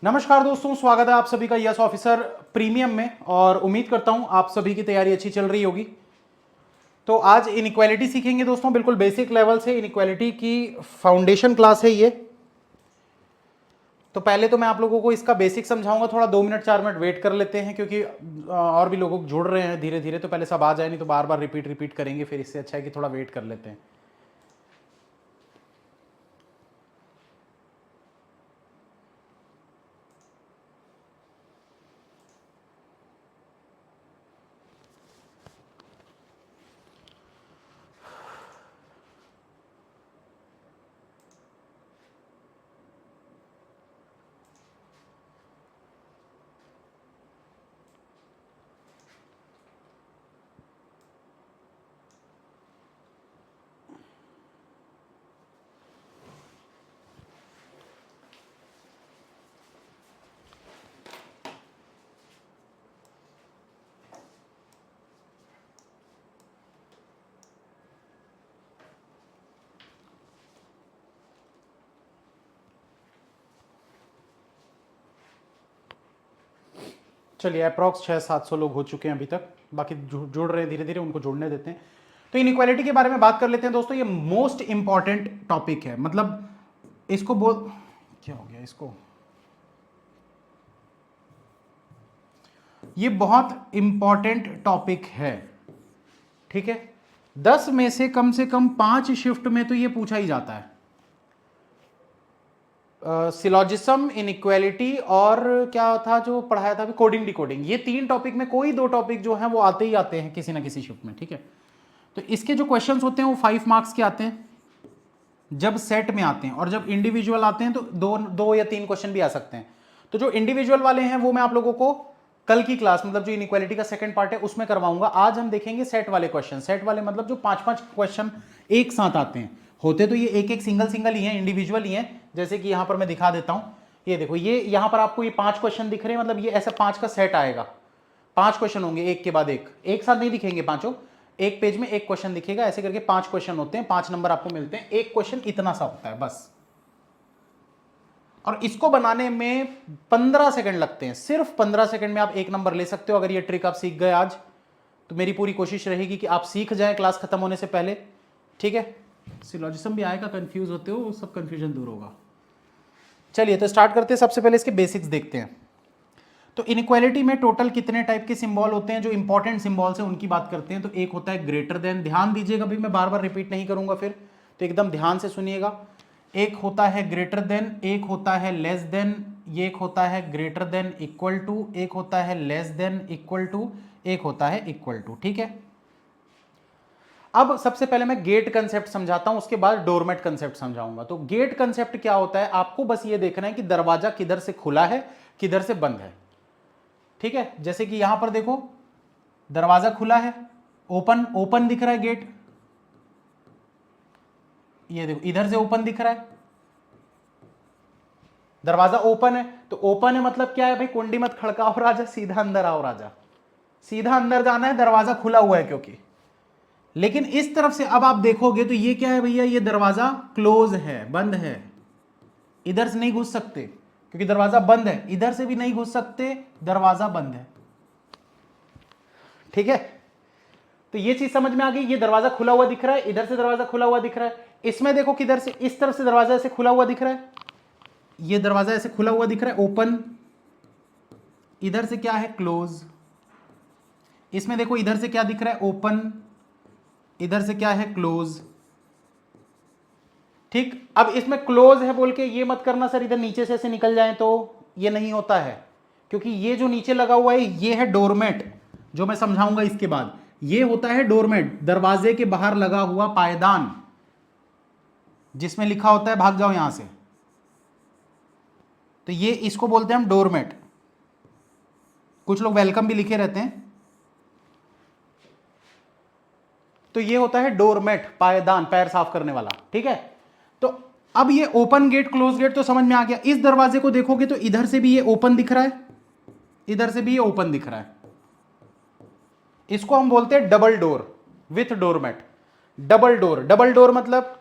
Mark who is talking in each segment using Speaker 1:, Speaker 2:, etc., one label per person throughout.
Speaker 1: नमस्कार दोस्तों, स्वागत है आप सभी का यस ऑफिसर प्रीमियम में। और उम्मीद करता हूं आप सभी की तैयारी अच्छी चल रही होगी। तो आज इनइक्वालिटी सीखेंगे दोस्तों, बिल्कुल बेसिक लेवल से इनइक्वालिटी की फाउंडेशन क्लास है ये। तो पहले तो मैं आप लोगों को इसका बेसिक समझाऊंगा, थोड़ा 2 मिनट 4 मिनट वेट कर लेते हैं क्योंकि और भी लोग जुड़ रहे हैं धीरे धीरे। तो पहले सब आ जाए, नहीं तो बार बार रिपीट करेंगे, फिर इससे अच्छा है कि थोड़ा वेट कर लेते हैं। चलिए, अप्रॉक्स 600-700 लोग हो चुके हैं अभी तक, बाकी जुड़ रहे हैं धीरे धीरे, उनको जुड़ने देते हैं। तो इनइक्वालिटी के बारे में बात कर लेते हैं दोस्तों। ये मोस्ट इंपॉर्टेंट टॉपिक है, मतलब इसको क्या हो गया इसको, ये बहुत इंपॉर्टेंट टॉपिक है, ठीक है। 10 में से कम 5 शिफ्ट में तो ये पूछा ही जाता है। सिलॉजिज्म, इनइक्वालिटी और क्या था जो पढ़ाया था, कोडिंग डिकोडिंग, ये 3 टॉपिक में कोई 2 टॉपिक जो हैं वो आते ही आते हैं किसी ना किसी शिफ्ट में, ठीक है। तो इसके जो क्वेश्चंस होते हैं वो 5 मार्क्स के आते हैं जब सेट में आते हैं, और जब इंडिविजुअल आते हैं तो दो या 3 क्वेश्चन भी आ सकते हैं। तो जो इंडिविजुअल वाले हैं वो मैं आप लोगों को कल की क्लास, मतलब जो इनइक्वालिटी का सेकंड पार्ट है उसमें करवाऊंगा। आज हम देखेंगे सेट वाले क्वेश्चन। सेट वाले मतलब जो 5-5 क्वेश्चन एक साथ आते हैं। होते तो ये एक एक सिंगल ही है, इंडिविजुअल ही है। जैसे कि यहां पर मैं दिखा देता हूं, ये देखो, ये यहां पर आपको ये 5 क्वेश्चन दिख रहे हैं, मतलब ये ऐसा 5 का सेट आएगा। 5 क्वेश्चन होंगे एक के बाद एक साथ नहीं दिखेंगे पांचों, एक पेज में एक क्वेश्चन दिखेगा, ऐसे करके 5 क्वेश्चन होते हैं, 5 नंबर आपको मिलते हैं। एक क्वेश्चन इतना सा होता है बस, और इसको बनाने में 15 सेकंड लगते हैं। सिर्फ 15 सेकंड में आप एक नंबर ले सकते हो। अगर ये ट्रिक आप सीख गए आज, तो मेरी पूरी कोशिश रहेगी कि आप सीख जाएं क्लास खत्म होने से पहले, ठीक है। सिलॉजिज्म भी आएगा, कंफ्यूज होते हो, वो सब कंफ्यूजन दूर होगा। चलिए तो स्टार्ट करते हैं। सबसे पहले इसके बेसिक्स देखते हैं। तो इनइक्वालिटी में टोटल कितने टाइप के सिंबल होते हैं? जो इंपॉर्टेंट सिंबल्स हैं उनकी बात करते हैं। तो एक होता है ग्रेटर देन, ध्यान दीजिएगा भाई, मैं बार बार रिपीट नहीं करूंगा फिर, तो एकदम ध्यान से सुनिएगा। एक होता है ग्रेटर देन, एक होता है लेस देन, ये एक होता है ग्रेटर देन इक्वल टू, एक होता है लेस देन इक्वल टू, एक होता है इक्वल टू, ठीक है। अब सबसे पहले मैं गेट कंसेप्ट समझाता हूं, उसके बाद डोरमेट कंसेप्ट समझाऊंगा। तो गेट कंसेप्ट क्या होता है, आपको बस ये देखना है कि दरवाजा किधर से खुला है किधर से बंद है, ठीक है। जैसे कि यहां पर देखो, दरवाजा खुला है, ओपन ओपन दिख रहा है गेट, ये देखो इधर से ओपन दिख रहा है, दरवाजा ओपन है। तो ओपन है मतलब क्या है भाई, कुंडी मत खड़काओ राजा, सीधा अंदर आओ राजा, सीधा अंदर जाना है, दरवाजा खुला हुआ है क्योंकि। लेकिन इस तरफ से अब आप देखोगे तो ये क्या है भैया, ये दरवाजा क्लोज है, बंद है, इधर से नहीं घुस सकते क्योंकि दरवाजा बंद है, इधर से भी नहीं घुस सकते, दरवाजा बंद है, ठीक है। तो ये चीज समझ में आ गई। ये दरवाजा खुला हुआ दिख रहा है, इधर से दरवाजा खुला हुआ दिख रहा है। इसमें देखो किधर से, इस तरफ से दरवाजा ऐसे खुला हुआ दिख रहा है, ये दरवाजा ऐसे खुला हुआ दिख रहा है, ओपन। इधर से क्या है, क्लोज। इसमें देखो इधर से क्या दिख रहा है, ओपन, इधर से क्या है, क्लोज, ठीक। अब इसमें क्लोज है बोल के ये मत करना सर इधर नीचे से ऐसे निकल जाए, तो ये नहीं होता है, क्योंकि ये जो नीचे लगा हुआ है ये है डोरमेट, जो मैं समझाऊंगा इसके बाद। ये होता है डोरमेट, दरवाजे के बाहर लगा हुआ पायदान, जिसमें लिखा होता है भाग जाओ यहां से, तो ये इसको बोलते हैं हम डोरमेट। कुछ लोग वेलकम भी लिखे रहते हैं। तो ये होता है डोरमेट, पायदान, पैर साफ करने वाला, ठीक है। तो अब ये ओपन गेट क्लोज गेट तो समझ में आ गया। इस दरवाजे को देखोगे तो इधर से भी ये ओपन दिख रहा है, इधर से भी ये ओपन दिख रहा है। इसको हम बोलते हैं double door with doormat. Double door, double door मतलब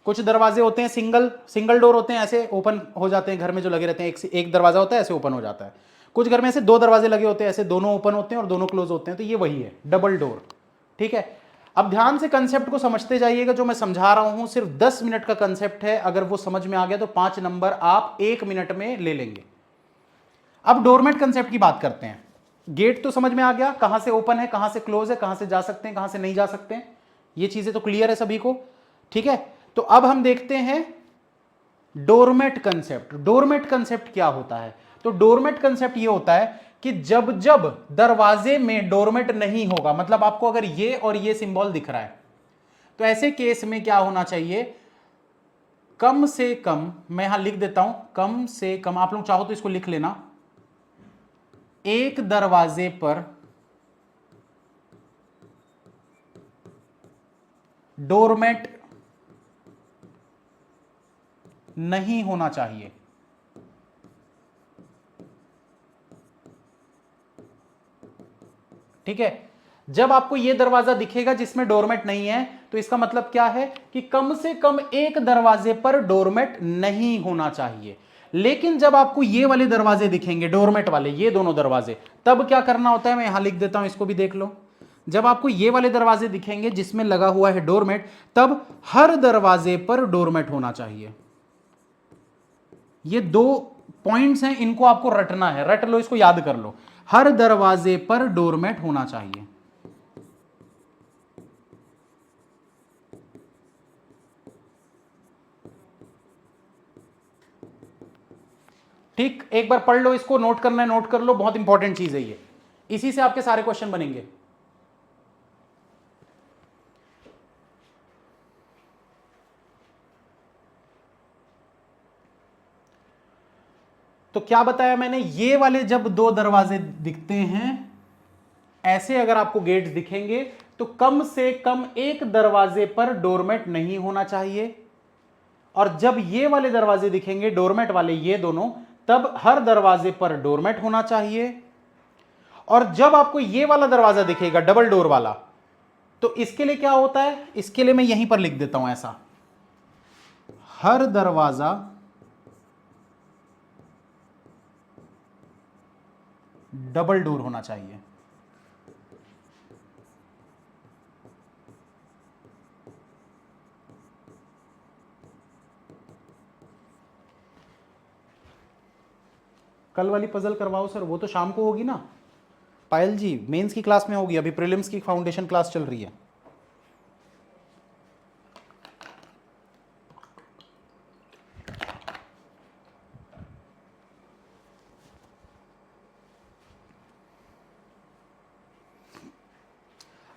Speaker 1: कुछ दरवाजे होते हैं सिंगल डोर होते हैं, ऐसे ओपन हो जाते हैं घर में जो लगे रहते हैं, एक दरवाजा होता है ऐसे ओपन हो जाता है। कुछ घर में ऐसे दो दरवाजे लगे होते हैं, ऐसे दोनों ओपन होते हैं और दोनों क्लोज होते हैं, तो ये वही है डबल डोर। ठीक है, अब ध्यान से कंसेप्ट को समझते जाइएगा, जो मैं समझा रहा हूं सिर्फ 10 मिनट का कंसेप्ट है, अगर वो समझ में आ गया तो 5 नंबर आप 1 मिनट में ले लेंगे। अब डोरमेट कंसेप्ट की बात करते हैं। गेट तो समझ में आ गया, कहां से ओपन है, कहां से क्लोज है, कहां से जा सकते हैं, कहां से नहीं जा सकते हैं, ये चीजें तो क्लियर है सभी को। ठीक है, तो अब हम देखते हैं डोरमेट कंसेप्ट। डोरमेट कंसेप्ट क्या होता है? तो डोरमेट कंसेप्ट ये होता है कि जब जब दरवाजे में डोरमेट नहीं होगा, मतलब आपको अगर ये और ये सिंबल दिख रहा है, तो ऐसे केस में क्या होना चाहिए, कम से कम, मैं यहां लिख देता हूं, कम से कम, आप लोग चाहो तो इसको लिख लेना, एक दरवाजे पर डोरमेट नहीं होना चाहिए। ठीक है, जब आपको यह दरवाजा दिखेगा जिसमें डोरमेट नहीं है, तो इसका मतलब क्या है कि कम से कम एक दरवाजे पर डोरमेट नहीं होना चाहिए। लेकिन जब आपको ये वाले दरवाजे दिखेंगे, डोरमेट वाले, ये दोनों दरवाजे, तब क्या करना होता है, मैं यहां लिख देता हूं, इसको भी देख लो। जब आपको ये वाले दरवाजे दिखेंगे जिसमें लगा हुआ है डोरमेट, तब हर दरवाजे पर डोरमेट होना चाहिए। ये दो पॉइंट्स हैं, इनको आपको रटना है, रट लो, इसको याद कर लो। हर दरवाजे पर डोरमेट होना चाहिए। ठीक, एक बार पढ़ लो इसको, नोट करना है नोट कर लो, बहुत इंपॉर्टेंट चीज है ये, इसी से आपके सारे क्वेश्चन बनेंगे। तो क्या बताया मैंने, ये वाले जब दो दरवाजे दिखते हैं, ऐसे अगर आपको गेट्स दिखेंगे, तो कम से कम एक दरवाजे पर डोरमेट नहीं होना चाहिए। और जब ये वाले दरवाजे दिखेंगे, डोरमेट वाले, ये दोनों, तब हर दरवाजे पर डोरमेट होना चाहिए। और जब आपको ये वाला दरवाजा दिखेगा, डबल डोर वाला, तो इसके लिए क्या होता है, इसके लिए मैं यहीं पर लिख देता हूं ऐसा, हर दरवाजा डबल डोर होना चाहिए। कल वाली पजल करवाओ सर, वो तो शाम को होगी ना, पायल जी मेंस की क्लास में होगी, अभी प्रीलिम्स की फाउंडेशन क्लास चल रही है।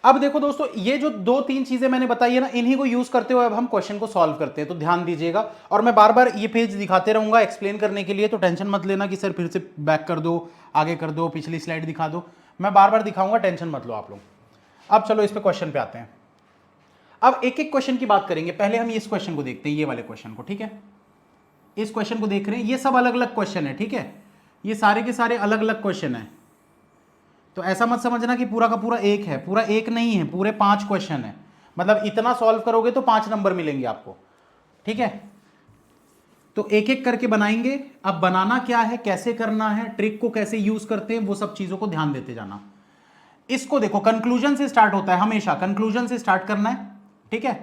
Speaker 1: अब देखो दोस्तों, ये जो दो तीन चीजें मैंने बताई है ना, इन्हीं को यूज करते हुए अब हम क्वेश्चन को सॉल्व करते हैं, तो ध्यान दीजिएगा। और मैं बार बार ये पेज दिखाते रहूंगा एक्सप्लेन करने के लिए, तो टेंशन मत लेना कि सर फिर से बैक कर दो, आगे कर दो, पिछली स्लाइड दिखा दो, मैं बार बार दिखाऊंगा, टेंशन मत लो आप लोग। अब चलो इस पे क्वेश्चन पे आते हैं। अब एक एक क्वेश्चन की बात करेंगे, पहले हम इस क्वेश्चन को देखते हैं, ये वाले क्वेश्चन को। ठीक है, इस क्वेश्चन को देख रहे हैं, ये सब अलग अलग क्वेश्चन है। ठीक है, ये सारे के सारे अलग अलग क्वेश्चन है, तो ऐसा मत समझना कि पूरा का पूरा एक है, पूरा एक नहीं है, पूरे 5 क्वेश्चन है, मतलब इतना सॉल्व करोगे तो 5 नंबर मिलेंगे आपको। ठीक है, तो एक एक करके बनाएंगे। अब बनाना क्या है, कैसे करना है, ट्रिक को कैसे यूज करते हैं, वो सब चीजों को ध्यान देते जाना। इसको देखो, कंक्लूजन से स्टार्ट होता है, हमेशा कंक्लूजन से स्टार्ट करना है। ठीक है,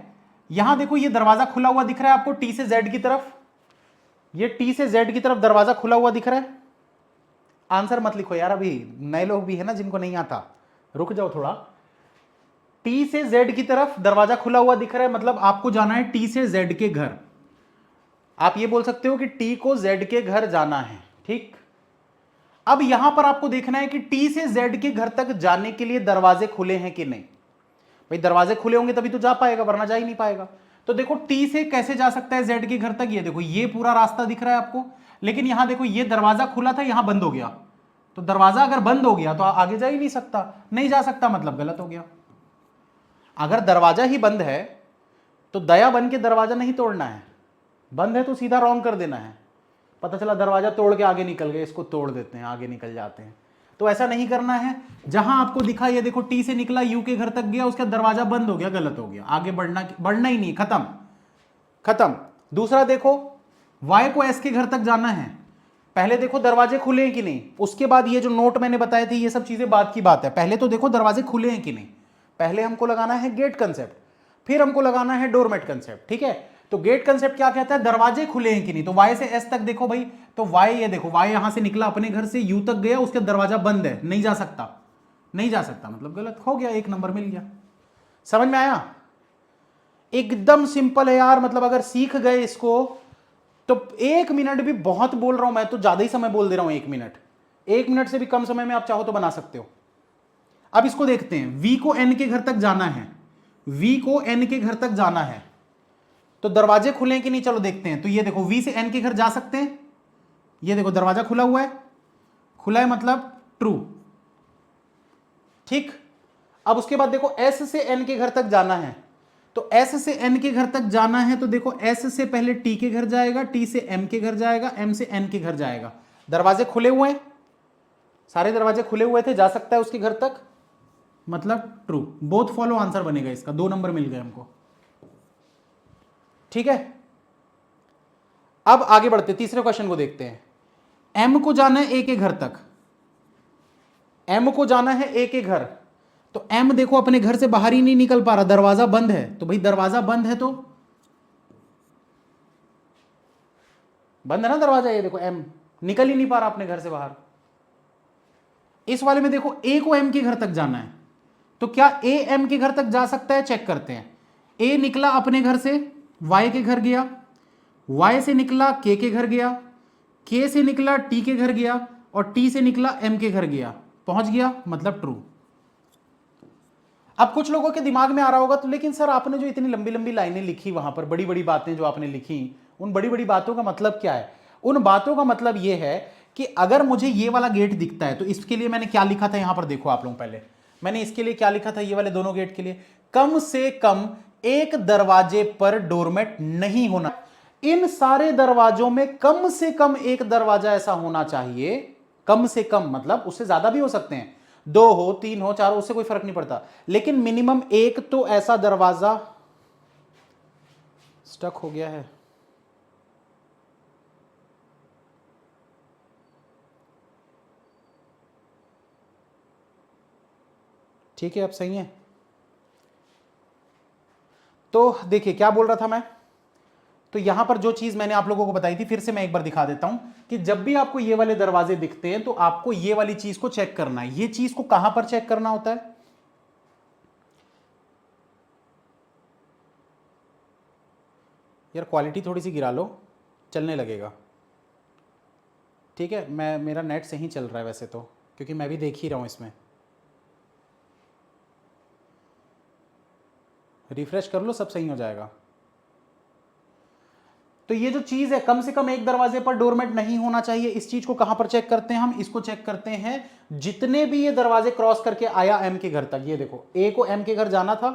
Speaker 1: यहां देखो ये दरवाजा खुला हुआ दिख रहा है आपको, टी से जेड की तरफ, ये टी से जेड की तरफ दरवाजा खुला हुआ दिख रहा है। आंसर मत लिखो यार, अभी नए लोग भी है ना जिनको नहीं आता, रुक जाओ थोड़ा। टी से जेड की तरफ दरवाजा खुला हुआ दिख रहा है, मतलब आपको जाना है टी से जेड के घर। आप ये बोल सकते हो कि टी को जेड के घर जाना है। ठीक, अब यहां पर आपको देखना है कि टी से जेड के घर तक जाने के लिए दरवाजे खुले हैं कि नहीं। भाई दरवाजे खुले होंगे तभी तो जा पाएगा, वरना जा ही नहीं पाएगा। तो देखो टी से कैसे जा सकता है जेड के घर तक, ये देखो ये पूरा रास्ता दिख रहा है आपको, लेकिन यहां देखो ये दरवाजा खुला था, यहां बंद हो गया, तो दरवाजा अगर बंद हो गया तो आगे जा ही नहीं सकता, नहीं जा सकता मतलब गलत हो गया। अगर दरवाजा ही बंद है तो दया बन के दरवाजा नहीं तोड़ना है, बंद है तो सीधा रॉन्ग कर देना है। पता चला दरवाजा तोड़ के आगे निकल गए, इसको तोड़ देते हैं, आगे निकल जाते हैं, तो ऐसा नहीं करना है। जहां आपको दिखा, ये देखो टी से निकला, यू के घर तक गया, उसका दरवाजा बंद हो गया, गलत हो गया, आगे बढ़ना ही नहीं, खत्म। खत्म। दूसरा देखो, y को s के घर तक जाना है, पहले देखो दरवाजे खुले हैं कि नहीं, उसके बाद ये जो नोट मैंने बताए थे ये सब चीजें बाद की बात है। पहले तो देखो दरवाजे खुले हैं कि नहीं, पहले हमको लगाना है गेट कंसेप्ट, फिर हमको लगाना है डोरमेट कंसेप्ट। ठीक है, तो गेट कंसेप्ट क्या कहता है, दरवाजे खुले हैं कि नहीं। तो y से s तक देखो भाई, तो y, ये देखो y यहां से निकला अपने घर से u तक गया, उसका दरवाजा बंद है, नहीं जा सकता, नहीं जा सकता, मतलब गलत हो गया, एक नंबर मिल गया। समझ में आया? एकदम सिंपल है यार, मतलब अगर सीख गए इसको तो 1 मिनट भी बहुत बोल रहा हूं मैं, तो ज्यादा ही समय बोल दे रहा हूं, 1 मिनट से भी कम समय में आप चाहो तो बना सकते हो। अब इसको देखते हैं, v को n के घर तक जाना है, v को n के घर तक जाना है, तो दरवाजे खुले हैं कि नहीं, चलो देखते हैं। तो ये देखो v से n के घर जा सकते हैं, ये देखो दरवाजा खुला हुआ है, खुला है मतलब ट्रू। ठीक, अब उसके बाद देखो s से n के घर तक जाना है, तो s से n के घर तक जाना है, तो देखो s से पहले t के घर जाएगा, t से m के घर जाएगा, m से n के घर जाएगा। दरवाजे खुले हुए हैं, सारे दरवाजे खुले हुए थे, जा सकता है उसके घर तक, मतलब ट्रू। बोथ फॉलो आंसर बनेगा इसका, 2 नंबर मिल गए हमको। ठीक है, अब आगे बढ़ते, तीसरे क्वेश्चन को देखते हैं। m को जाना है a के घर तक, m को जाना है a के घर, तो m देखो अपने घर से बाहर ही नहीं निकल पा रहा, दरवाजा बंद है, तो भाई दरवाजा बंद है तो बंद है ना दरवाजा, ये देखो m निकल ही नहीं पा रहा अपने घर से बाहर। इस वाले में देखो a को m के घर तक जाना है, तो क्या a m के घर तक जा सकता है, चेक करते हैं। a निकला अपने घर से, y के घर गया, y से निकला k के घर गया, k से निकला t के घर गया, और t से निकला m के घर गया, पहुंच गया, मतलब ट्रू। अब कुछ लोगों के दिमाग में आ रहा होगा, तो लेकिन सर आपने जो इतनी लंबी लंबी लाइनें लिखी वहां पर, बड़ी बड़ी बातें जो आपने लिखी, उन बड़ी बड़ी बातों का मतलब क्या है? उन बातों का मतलब यह है कि अगर मुझे ये वाला गेट दिखता है, तो इसके लिए मैंने क्या लिखा था, यहां पर देखो आप लोग, पहले मैंने इसके लिए क्या लिखा था, ये वाले दोनों गेट के लिए, कम से कम एक दरवाजे पर डोरमेट नहीं होना। इन सारे दरवाजों में कम से कम एक दरवाजा ऐसा होना चाहिए, कम से कम मतलब उससे ज्यादा भी हो सकते हैं, 2 हो, 3 हो, 4 हो, उससे कोई फर्क नहीं पड़ता, लेकिन मिनिमम एक तो ऐसा दरवाजा स्टक हो गया है। ठीक है, अब सही है। तो देखिए क्या बोल रहा था मैं, तो यहां पर जो चीज मैंने आप लोगों को बताई थी, फिर से मैं एक बार दिखा देता हूं कि जब भी आपको ये वाले दरवाजे दिखते हैं, तो आपको ये वाली चीज को चेक करना है। ये चीज को कहां पर चेक करना होता है, यार क्वालिटी थोड़ी सी गिरा लो, चलने लगेगा। ठीक है, मेरा नेट सही चल रहा है वैसे तो, क्योंकि मैं भी देख ही रहा हूं इसमें। रिफ्रेश कर लो, सब सही हो जाएगा। तो ये जो चीज है, कम से कम एक दरवाजे पर डोरमेट नहीं होना चाहिए, इस चीज को कहां पर चेक करते हैं हम, इसको चेक करते हैं जितने भी ये दरवाजे क्रॉस करके आया एम के घर तक। ये देखो ए को एम के घर जाना था,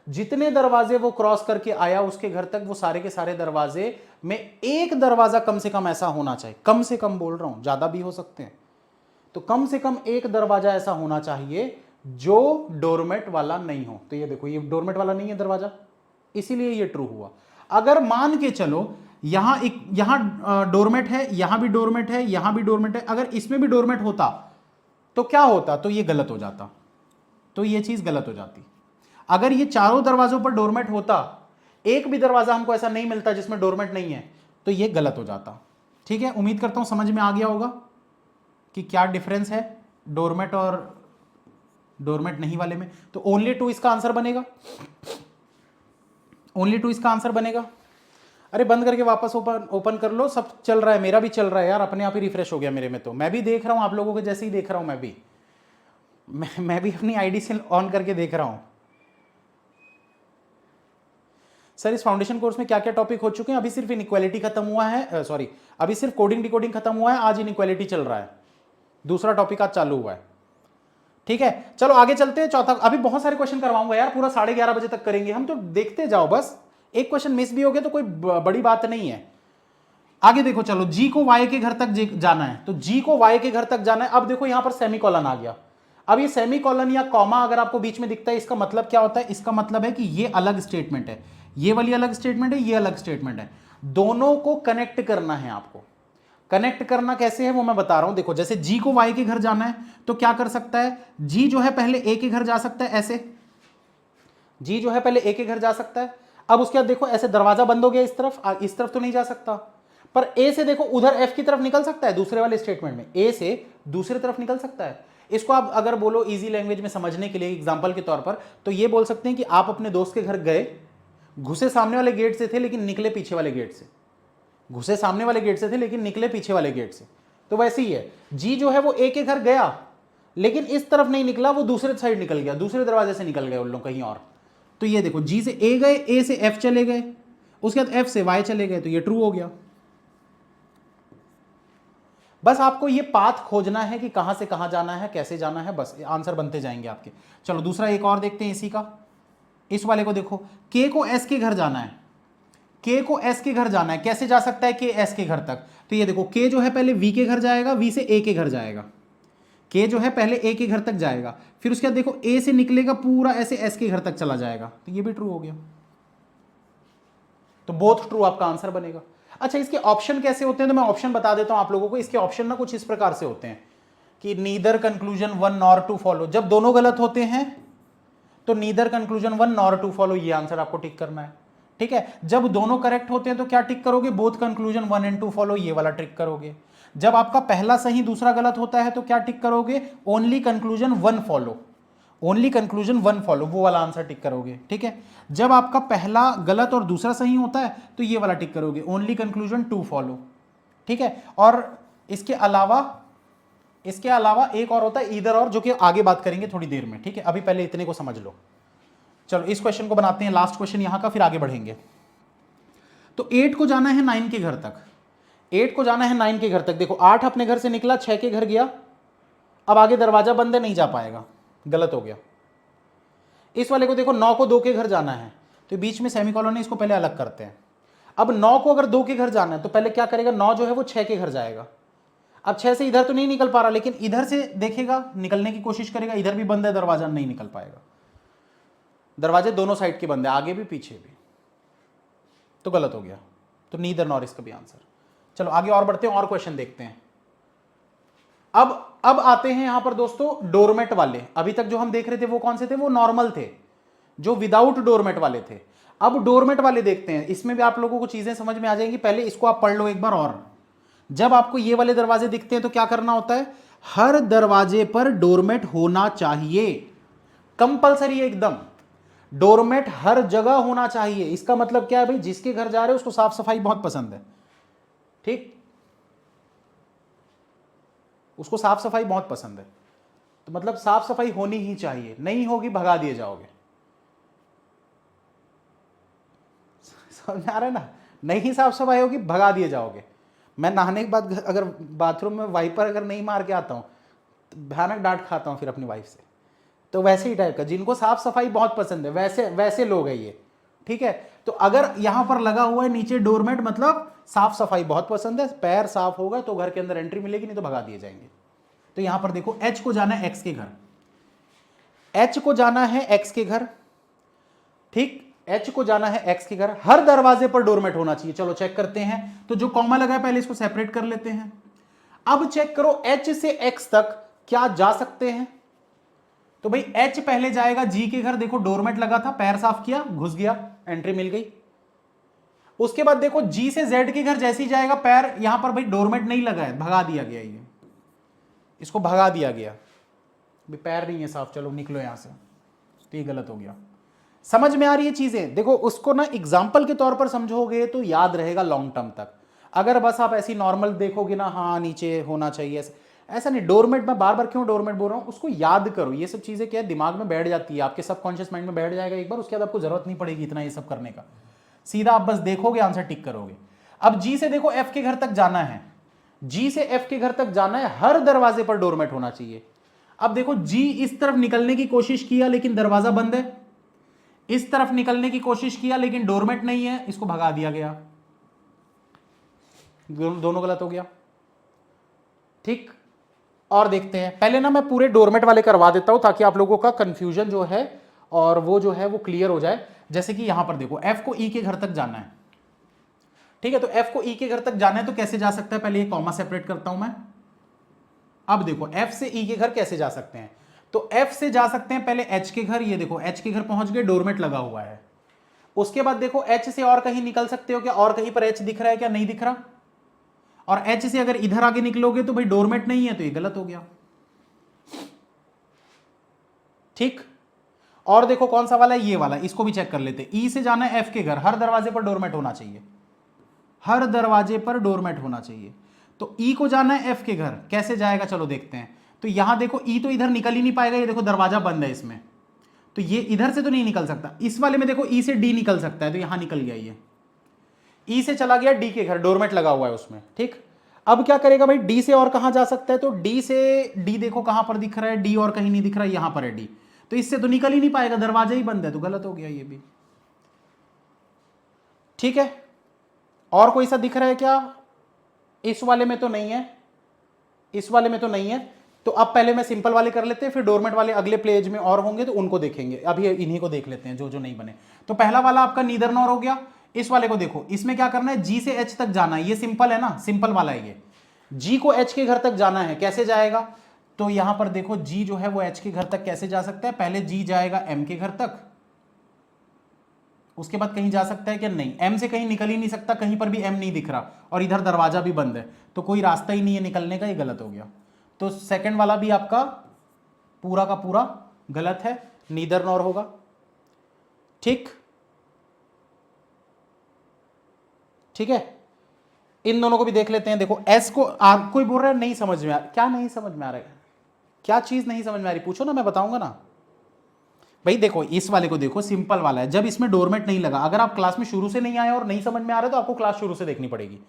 Speaker 1: जितने दरवाजे वो क्रॉस करके आया उसके घर तक, वो सारे के सारे दरवाजे में एक दरवाजा कम से कम ऐसा होना चाहिए, कम से कम बोल रहा हूं, ज्यादा भी हो सकते हैं, तो कम से कम एक दरवाजा ऐसा होना चाहिए जो डोरमेट वाला नहीं हो। तो ये देखो ये डोरमेट वाला नहीं है दरवाजा, इसीलिए ये ट्रू हुआ। अगर मान के चलो यहां डोरमेट है, यहां भी डोरमेट है, यहां भी डोरमेट है, अगर इसमें भी डोरमेट होता तो क्या होता, तो ये गलत हो जाता, तो ये चीज गलत हो जाती। अगर ये चारों दरवाजों पर डोरमेट होता, एक भी दरवाजा हमको ऐसा नहीं मिलता जिसमें डोरमेट नहीं है, तो ये गलत हो जाता। ठीक है, उम्मीद करता हूं समझ में आ गया होगा कि क्या डिफरेंस है डोरमेट और डोरमेट नहीं वाले में। तो ओनली 2 इसका आंसर बनेगा, ओनली 2 इसका आंसर बनेगा। अरे बंद करके वापस ओपन कर लो, सब चल रहा है, मेरा भी चल रहा है यार, अपने आप ही रिफ्रेश हो गया मेरे में, तो मैं भी देख रहा हूं आप लोगों के जैसे ही देख रहा हूं, मैं भी अपनी आईडी से ऑन करके देख रहा हूं। सर इस फाउंडेशन कोर्स में क्या क्या टॉपिक हो चुके हैं? अभी सिर्फ इनइक्वालिटी खत्म हुआ है, सॉरी अभी सिर्फ कोडिंग डिकोडिंग खत्म हुआ है, आज इनइक्वालिटी चल रहा है, दूसरा टॉपिक आज चालू हुआ है। ठीक है, चलो आगे चलते हैं। चौथा, अभी बहुत सारे क्वेश्चन करवाऊंगा यार, पूरा 11:30 बजे तक करेंगे हम, तो देखते जाओ बस, एक क्वेश्चन मिस भी हो गया तो कोई बड़ी बात नहीं है। आगे देखो, चलो जी को वाई के घर तक जाना है, तो जी को वाई के घर तक जाना है। अब देखो यहां पर सेमीकोलन आ गया, अब ये सेमीकोलन या कॉमा अगर आपको बीच में दिखता है, इसका मतलब क्या होता है, इसका मतलब है कि ये अलग स्टेटमेंट है, ये वाली अलग स्टेटमेंट है, ये अलग स्टेटमेंट है, दोनों को कनेक्ट करना है आपको। कनेक्ट करना कैसे है वो मैं बता रहा हूं। देखो जैसे जी को वाई के घर जाना है तो क्या कर सकता है, जी जो है पहले ए के घर जा सकता है, ऐसे जी जो है पहले ए के घर जा सकता है। अब उसके बाद देखो ऐसे दरवाजा बंद हो गया, इस तरफ तो नहीं जा सकता, पर ए से देखो उधर एफ की तरफ निकल सकता है, दूसरे वाले स्टेटमेंट में ए से दूसरी तरफ निकल सकता है। इसको आप अगर बोलो इजी लैंग्वेज में समझने के लिए एग्जांपल के तौर पर, तो ये बोल सकते हैं कि आप अपने दोस्त के घर गए, घुसे सामने वाले गेट से थे लेकिन निकले पीछे वाले गेट से, घुसे सामने वाले गेट से थे लेकिन निकले पीछे वाले गेट से। तो वैसे ही है, जी जो है वो ए के घर गया लेकिन इस तरफ नहीं निकला, वो दूसरे साइड निकल गया, दूसरे दरवाजे से निकल गए उन लोग कहीं और। तो ये देखो जी से ए गए, ए से एफ चले गए, उसके बाद एफ से वाई चले गए, तो ये ट्रू हो गया। बस आपको ये पाथ खोजना है कि कहां से कहां जाना है, कैसे जाना है, बस आंसर बनते जाएंगे आपके। चलो दूसरा एक और देखते हैं इसी का। इस वाले को देखो, के को एस के घर जाना है, के को एस के घर जाना है, कैसे जा सकता है के एस के घर तक, तो ये देखो के जो है पहले वी के घर जाएगा, वी से ए के घर जाएगा, के जो है पहले ए के घर तक जाएगा, फिर उसके बाद देखो ए से निकलेगा पूरा ऐसे एस के घर तक चला जाएगा, तो ये भी ट्रू हो गया। तो बोथ ट्रू आपका आंसर बनेगा। अच्छा इसके ऑप्शन कैसे होते हैं, तो मैं ऑप्शन बता देता हूं आप लोगों को। इसके ऑप्शन ना कुछ इस प्रकार से होते हैं कि neither conclusion one nor two follow, जब दोनों गलत होते हैं तो neither conclusion one nor two follow, ये आंसर आपको टिक करना है। ठीक है, जब दोनों करेक्ट होते हैं तो क्या टिक करोगे, both conclusion one and two follow, ये वाला टिक करोगे। जब आपका पहला सही दूसरा गलत होता है तो क्या टिक करोगे, only conclusion one follow, only conclusion one follow, वो वाला आंसर टिक करोगे। ठीक है, जब आपका पहला गलत और दूसरा सही होता है तो ये वाला टिक करोगे, ओनली कंक्लूजन टू फॉलो। ठीक है, और इसके अलावा एक और होता है ईदर और, जो कि आगे बात करेंगे थोड़ी देर में। ठीक है, अभी पहले इतने को समझ लो। चलो इस क्वेश्चन को बनाते हैं, लास्ट क्वेश्चन यहां का, फिर आगे बढ़ेंगे। तो 8 को जाना है 9 के घर तक, 8 को जाना है 9 के घर तक। देखो 8 अपने घर से निकला, 6 के घर गया, अब आगे दरवाजा बंद है, नहीं जा पाएगा, गलत हो गया। इस वाले को देखो 9 को 2 के घर जाना है, तो बीच में सेमीकोलन है, इसको पहले अलग करते हैं। अब 9 को अगर 2 के घर जाना है तो पहले क्या करेगा, 9 जो है वो 6 के घर जाएगा। अब 6 से इधर तो नहीं निकल पा रहा, लेकिन इधर से देखेगा, निकलने की कोशिश करेगा, इधर भी बंद है दरवाजा, नहीं निकल पाएगा, दरवाजे दोनों साइड के बंद है, आगे भी पीछे भी, तो गलत हो गया। तो नीदर नॉर इसका भी आंसर। चलो आगे और बढ़ते हैं, और क्वेश्चन देखते हैं। अब आते हैं यहां पर दोस्तों डोरमेट वाले। अभी तक जो हम देख रहे थे वो कौन से थे, वो नॉर्मल थे, जो विदाउट डोरमेट वाले थे। अब डोरमेट वाले देखते हैं, इसमें भी आप लोगों को चीजें समझ में आ जाएंगी। पहले इसको आप पढ़ लो एक बार और। जब आपको ये वाले दरवाजे दिखते हैं तो क्या करना होता है, हर दरवाजे पर डोरमेट होना चाहिए, कंपलसरी है एकदम, डोरमेट हर जगह होना चाहिए। इसका मतलब क्या है भाई, जिसके घर जा रहे हो उसको साफ सफाई बहुत पसंद है, ठीक, उसको साफ सफाई बहुत पसंद है, तो मतलब साफ सफाई होनी ही चाहिए, नहीं होगी भगा दिए जाओगे। समझ आ रहा है ना, नहीं साफ सफाई होगी भगा दिए जाओगे। मैं नहाने के बाद अगर बाथरूम में वाइपर अगर नहीं मार के आता हूं तो भयानक डांट खाता हूं फिर अपनी वाइफ से। तो वैसे ही टाइप का, जिनको साफ सफाई बहुत पसंद है वैसे वैसे लोग हैं ये। ठीक है, तो अगर यहां पर लगा हुआ है नीचे डोरमेट, मतलब साफ सफाई बहुत पसंद है, पैर साफ होगा तो घर के अंदर एंट्री मिलेगी, नहीं तो भगा दिए जाएंगे। तो यहां पर देखो एच को जाना है एक्स के घर, एच को जाना है एक्स के घर, ठीक, एच को जाना है एक्स के घर, हर दरवाजे पर डोरमेट होना चाहिए। चलो चेक करते हैं, तो जो कॉमा लगा है पहले इसको सेपरेट कर लेते हैं। अब चेक करो एच से एक्स तक क्या जा सकते हैं, तो भाई एच पहले जाएगा जी के घर, देखो डोरमेट लगा था, पैर साफ किया, घुस गया, एंट्री मिल गई। उसके बाद देखो जी से जेड के घर जैसे ही जाएगा, पैर यहां पर भाई डोरमेट नहीं लगा है, भगा दिया गया, ये इसको भगा दिया गया, भाई पैर नहीं है साफ, चलो निकलो यहां से, तो ये गलत हो गया। समझ में आ रही है चीजें, देखो उसको ना एग्जाम्पल के तौर पर समझोगे तो याद रहेगा लॉन्ग टर्म तक। अगर बस आप ऐसी नॉर्मल देखोगे ना, हाँ नीचे होना चाहिए, ऐसा नहीं। डोरमेट, मैं बार बार क्यों डोरमेट बोल रहा हूं, उसको याद करो, ये सब चीजें क्या है दिमाग में बैठ जाती है, आपके सबकॉन्शियस माइंड में बैठ जाएगा एक बार, उसके बाद आपको जरूरत नहीं पड़ेगी इतना ये सब करने का, सीधा आप बस देखोगे आंसर टिक करोगे। अब जी से देखो एफ के घर तक जाना है, जी से एफ के घर तक जाना है, हर दरवाजे पर डोरमेट होना चाहिए। अब देखो जी इस तरफ निकलने की कोशिश किया लेकिन दरवाजा बंद है, इस तरफ निकलने की कोशिश किया लेकिन डोरमेट नहीं है, इसको भगा दिया गया, दोनों गलत हो गया। ठीक, और देखते हैं, पहले ना मैं पूरे डोरमेट वाले करवा देता हूं ताकि आप लोगों का कंफ्यूजन जो है और वो जो है वो क्लियर हो जाए। जैसे कि यहां पर देखो f को e के घर तक जाना है, ठीक है, तो f को e के घर तक जाना है तो कैसे जा सकता है, पहले ये कॉमा सेपरेट करता हूं मैं। अब देखो f से e के घर कैसे जा सकते हैं, तो f से जा सकते हैं पहले h के घर, ये देखो h के घर पहुंच गए, डोरमेट लगा हुआ है। उसके बाद देखो h से और कहीं निकल सकते हो क्या, और कहीं पर h दिख रहा है क्या, नहीं दिख रहा, और h से अगर इधर आगे निकलोगे तो भाई डोरमेट नहीं है, तो ये गलत हो गया, ठीक। और देखो कौन सा वाला है, ये वाला, इसको भी चेक कर लेते हैं। ई से जाना है f के घर, हर दरवाजे पर डोरमेट होना चाहिए, हर दरवाजे पर डोरमेट होना चाहिए। तो ई को जाना है f के घर, कैसे जाएगा चलो देखते हैं। तो यहां देखो ई तो इधर निकल ही नहीं पाएगा, ये देखो दरवाजा बंद है इसमें, तो ये इधर से तो नहीं निकल सकता। इस वाले में देखो ई से डी निकल सकता है, तो यहां निकल गया, ये ई से चला गया डी के घर, डोरमेट लगा हुआ है उसमें, ठीक। अब क्या करेगा भाई, डी से और कहां जा सकता है, तो डी से, डी देखो कहां पर दिख रहा है, डी और कहीं नहीं दिख रहा है, यहां पर है डी, तो इससे तो निकल ही नहीं पाएगा, दरवाजा ही बंद है, तो गलत हो गया ये भी, ठीक है। और कोई सा दिख रहा है क्या, इस वाले में तो नहीं है, इस वाले में तो नहीं है, तो अब पहले मैं सिंपल वाले कर लेते हैं, फिर डोरमेट वाले अगले पेज में और होंगे तो उनको देखेंगे, अभी इन्हीं को देख लेते हैं जो जो नहीं बने। तो पहला वाला आपका नीदर नॉर हो गया। इस वाले को देखो, इसमें क्या करना है, जी से एच तक जाना है, ये सिंपल है ना, सिंपल वाला है ये, जी को एच के घर तक जाना है, कैसे जाएगा, तो यहां पर देखो जी जो है वो एच के घर तक कैसे जा सकता है, पहले जी जाएगा एम के घर तक, उसके बाद कहीं जा सकता है क्या, नहीं, एम से कहीं निकल ही नहीं सकता, कहीं पर भी एम नहीं दिख रहा, और इधर दरवाजा भी बंद है, तो कोई रास्ता ही नहीं है निकलने का, ये गलत हो गया। तो सेकंड वाला भी आपका पूरा का पूरा गलत है, नीदर नॉर होगा, ठीक, ठीक है। इन दोनों को भी देख लेते हैं। देखो एस को आर, कोई बोल रहा है नहीं समझ में आ रहा, क्या नहीं समझ में आ रहा है, क्या चीज नहीं समझ में आ रही, पूछो ना, मैं बताऊंगा ना। भाई देखो इस वाले को देखो, सिंपल वाला है, जब इसमें डोरमेट नहीं लगा, अगर आप क्लास में शुरू से नहीं आए और नहीं समझ में आ रहा है तो आपको क्लास शुरू से देखनी पड़ेगी,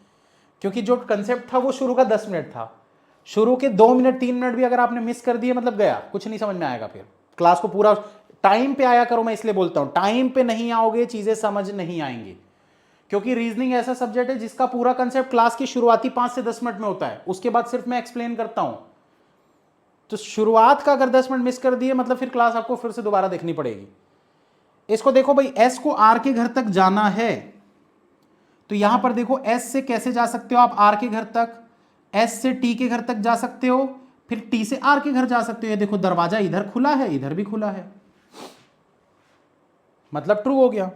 Speaker 1: क्योंकि जो कंसेप्ट था वो शुरू का 10 मिनट था, शुरू के 2 मिनट 3 मिनट भी अगर आपने मिस कर दिए मतलब गया, कुछ नहीं समझ में आएगा। फिर क्लास को पूरा टाइम पे आया करो, मैं इसलिए बोलता हूं, टाइम पे नहीं आओगे चीजें समझ नहीं आएंगी, क्योंकि रीजनिंग ऐसा सब्जेक्ट है जिसका पूरा कंसेप्ट क्लास की शुरुआती 5 से 10 मिनट में होता है, उसके बाद सिर्फ मैं एक्सप्लेन करता हूं। तो शुरुआत का अगर 10 मिनट मिस कर दिए मतलब फिर क्लास आपको फिर से दोबारा देखनी पड़ेगी। इसको देखो भाई, एस को आर के घर तक जाना है, तो यहां पर देखो एस से कैसे जा सकते हो आप आर के घर तक, एस से टी के घर तक जा सकते हो, फिर टी से आर के घर जा सकते हो। ये देखो दरवाजा इधर खुला है, इधर भी खुला है, मतलब ट्रू हो गया।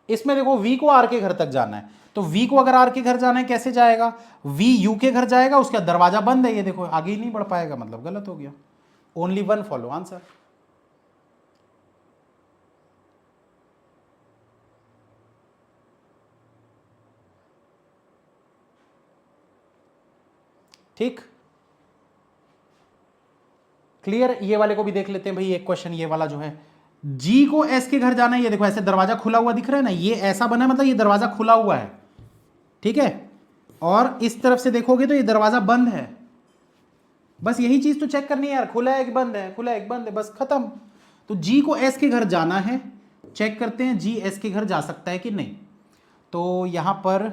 Speaker 1: इसमें देखो वी को आर के घर तक जाना है, तो वी को अगर आर के घर जाना है कैसे जाएगा, वी यू के घर जाएगा, उसका दरवाजा बंद है, ये देखो आगे ही नहीं बढ़ पाएगा, मतलब गलत हो गया। Only one follow answer. ठीक, क्लियर। ये वाले को भी देख लेते हैं भाई, एक क्वेश्चन ये वाला जो है, जी को एस के घर जाना है, ये देखो ऐसे दरवाजा खुला हुआ दिख रहा है ना, ये ऐसा बना है मतलब ये दरवाजा खुला हुआ है, ठीक है, और इस तरफ से देखोगे तो ये दरवाजा बंद है, बस यही चीज तो चेक करनी है यार, खुला है कि बंद है, खुला है कि बंद है, बस खत्म। तो जी को एस के घर जाना है, चेक करते हैं जी एस के घर जा सकता है कि नहीं। तो यहां पर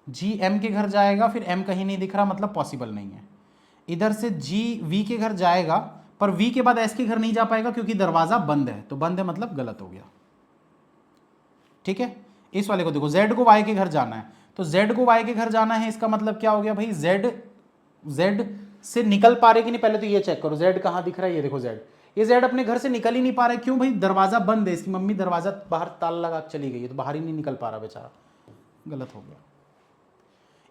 Speaker 1: जी एम के घर जाएगा, फिर एम कहीं नहीं दिख रहा, मतलब पॉसिबल नहीं है। इधर से जी वी के घर जाएगा, पर वी के बाद एस के घर नहीं जा पाएगा क्योंकि दरवाजा बंद है, तो बंद है मतलब गलत हो गया, ठीक है। इस वाले को देखो, जेड को वाई के घर जाना है, तो जेड को वाई के घर जाना है, इसका मतलब क्या हो गया भाई, जेड से निकल पा रहे कि नहीं, पहले तो ये चेक करो, जेड कहां दिख रहा है, ये देखो जेड, ये जेड अपने घर से निकल ही नहीं पा रहा है, क्यों भाई, दरवाजा बंद है, इसकी मम्मी दरवाजा बाहर ताला लगा चली गई है, तो बाहर ही नहीं निकल पा रहा बेचारा, गलत हो गया।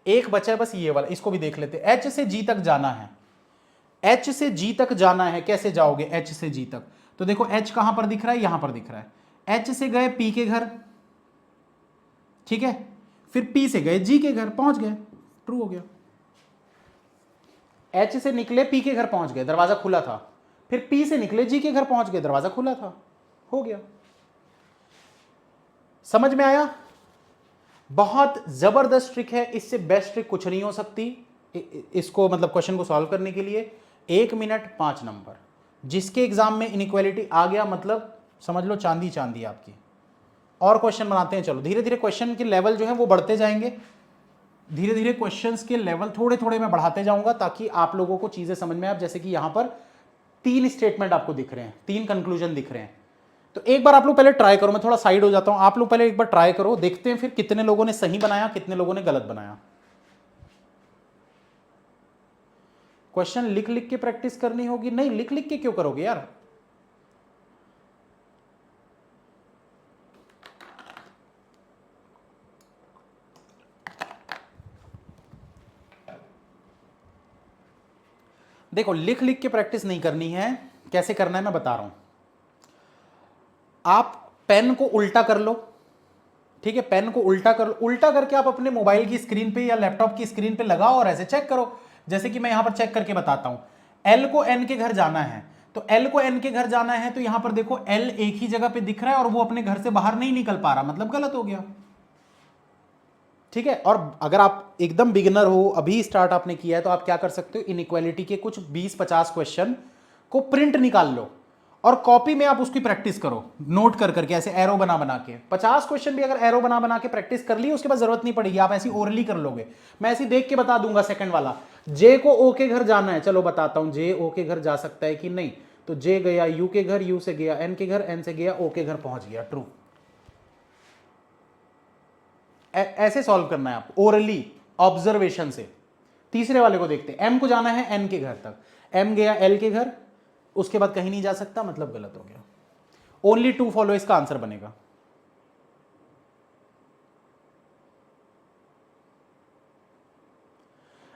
Speaker 1: एक बचा है बस ये वाला, इसको भी देख लेते। एच से जी तक जाना है, एच से जी तक जाना है, कैसे जाओगे एच से जी तक, तो देखो एच कहां पर दिख रहा है, यहां पर दिख रहा है, एच से गए पी के घर, ठीक है, फिर पी से गए जी के घर, पहुंच गए, ट्रू हो गया। एच से निकले पी के घर पहुंच गए, दरवाजा खुला था, फिर पी से निकले जी के घर पहुंच गए, दरवाजा खुला था, हो गया। समझ में आया? बहुत जबरदस्त ट्रिक है, इससे बेस्ट ट्रिक कुछ नहीं हो सकती इसको, मतलब क्वेश्चन को सॉल्व करने के लिए। 1 मिनट 5 नंबर, जिसके एग्जाम में इनइक्वालिटी आ गया मतलब समझ लो चांदी चांदी आपकी। और क्वेश्चन बनाते हैं, चलो धीरे धीरे क्वेश्चन के लेवल जो है वो बढ़ते जाएंगे, धीरे धीरे क्वेश्चंस के लेवल थोड़े थोड़े मैं बढ़ाते जाऊंगा ताकि आप लोगों को चीजें समझ में आए। जैसे कि यहां पर 3 स्टेटमेंट आपको दिख रहे हैं, 3 कंक्लूजन दिख रहे हैं, तो एक बार आप लोग पहले ट्राई करो, मैं थोड़ा साइड हो जाता हूं, आप लोग पहले एक बार ट्राई करो, देखते हैं फिर कितने लोगों ने सही बनाया, कितने लोगों ने गलत बनाया। क्वेश्चन लिख लिख के प्रैक्टिस करनी होगी? नहीं, लिख लिख के क्यों करोगे यार? देखो, लिख लिख के प्रैक्टिस नहीं करनी है, कैसे करना है मैं बता रहा हूं। आप पेन को उल्टा कर लो, ठीक है, पेन को उल्टा कर लो, उल्टा करके आप अपने मोबाइल की स्क्रीन पे या लैपटॉप की स्क्रीन पे लगाओ और ऐसे चेक करो। जैसे कि मैं यहां पर चेक करके बताता हूं, एल को एन के घर जाना है, तो एल को एन के घर जाना है, तो यहां पर देखो एल एक ही जगह पे दिख रहा है और वो अपने घर से बाहर नहीं निकल पा रहा, मतलब गलत हो गया, ठीक है। और अगर आप एकदम बिगिनर हो, अभी स्टार्ट आपने किया है, तो आप क्या कर सकते हो, इनइक्वालिटी के कुछ 20-50 क्वेश्चन को प्रिंट निकाल लो और कॉपी में आप उसकी प्रैक्टिस करो, नोट कर करके ऐसे एरो बना बना के। 50 क्वेश्चन भी अगर एरो बना बना के प्रैक्टिस कर ली, उसके बाद जरूरत नहीं पड़ेगी, आप ऐसी ओरली कर लोगे। मैं ऐसी देख के बता दूंगा, सेकंड वाला, जे को ओ के घर जाना है, चलो बताता हूं, जे ओ के घर जा सकता है कि नहीं, तो जे गया यू के घर, यू से गया एन के घर, एन से गया ओ के घर, पहुंच गया, ट्रू। ऐसे सॉल्व करना है आप, ओरली ऑब्जर्वेशन से। तीसरे वाले को देखते हैं, एम को जाना है एन के घर तक, एम गया एल के घर, उसके बाद कहीं नहीं जा सकता, मतलब गलत हो गया। ओनली टू फॉलो इसका आंसर बनेगा।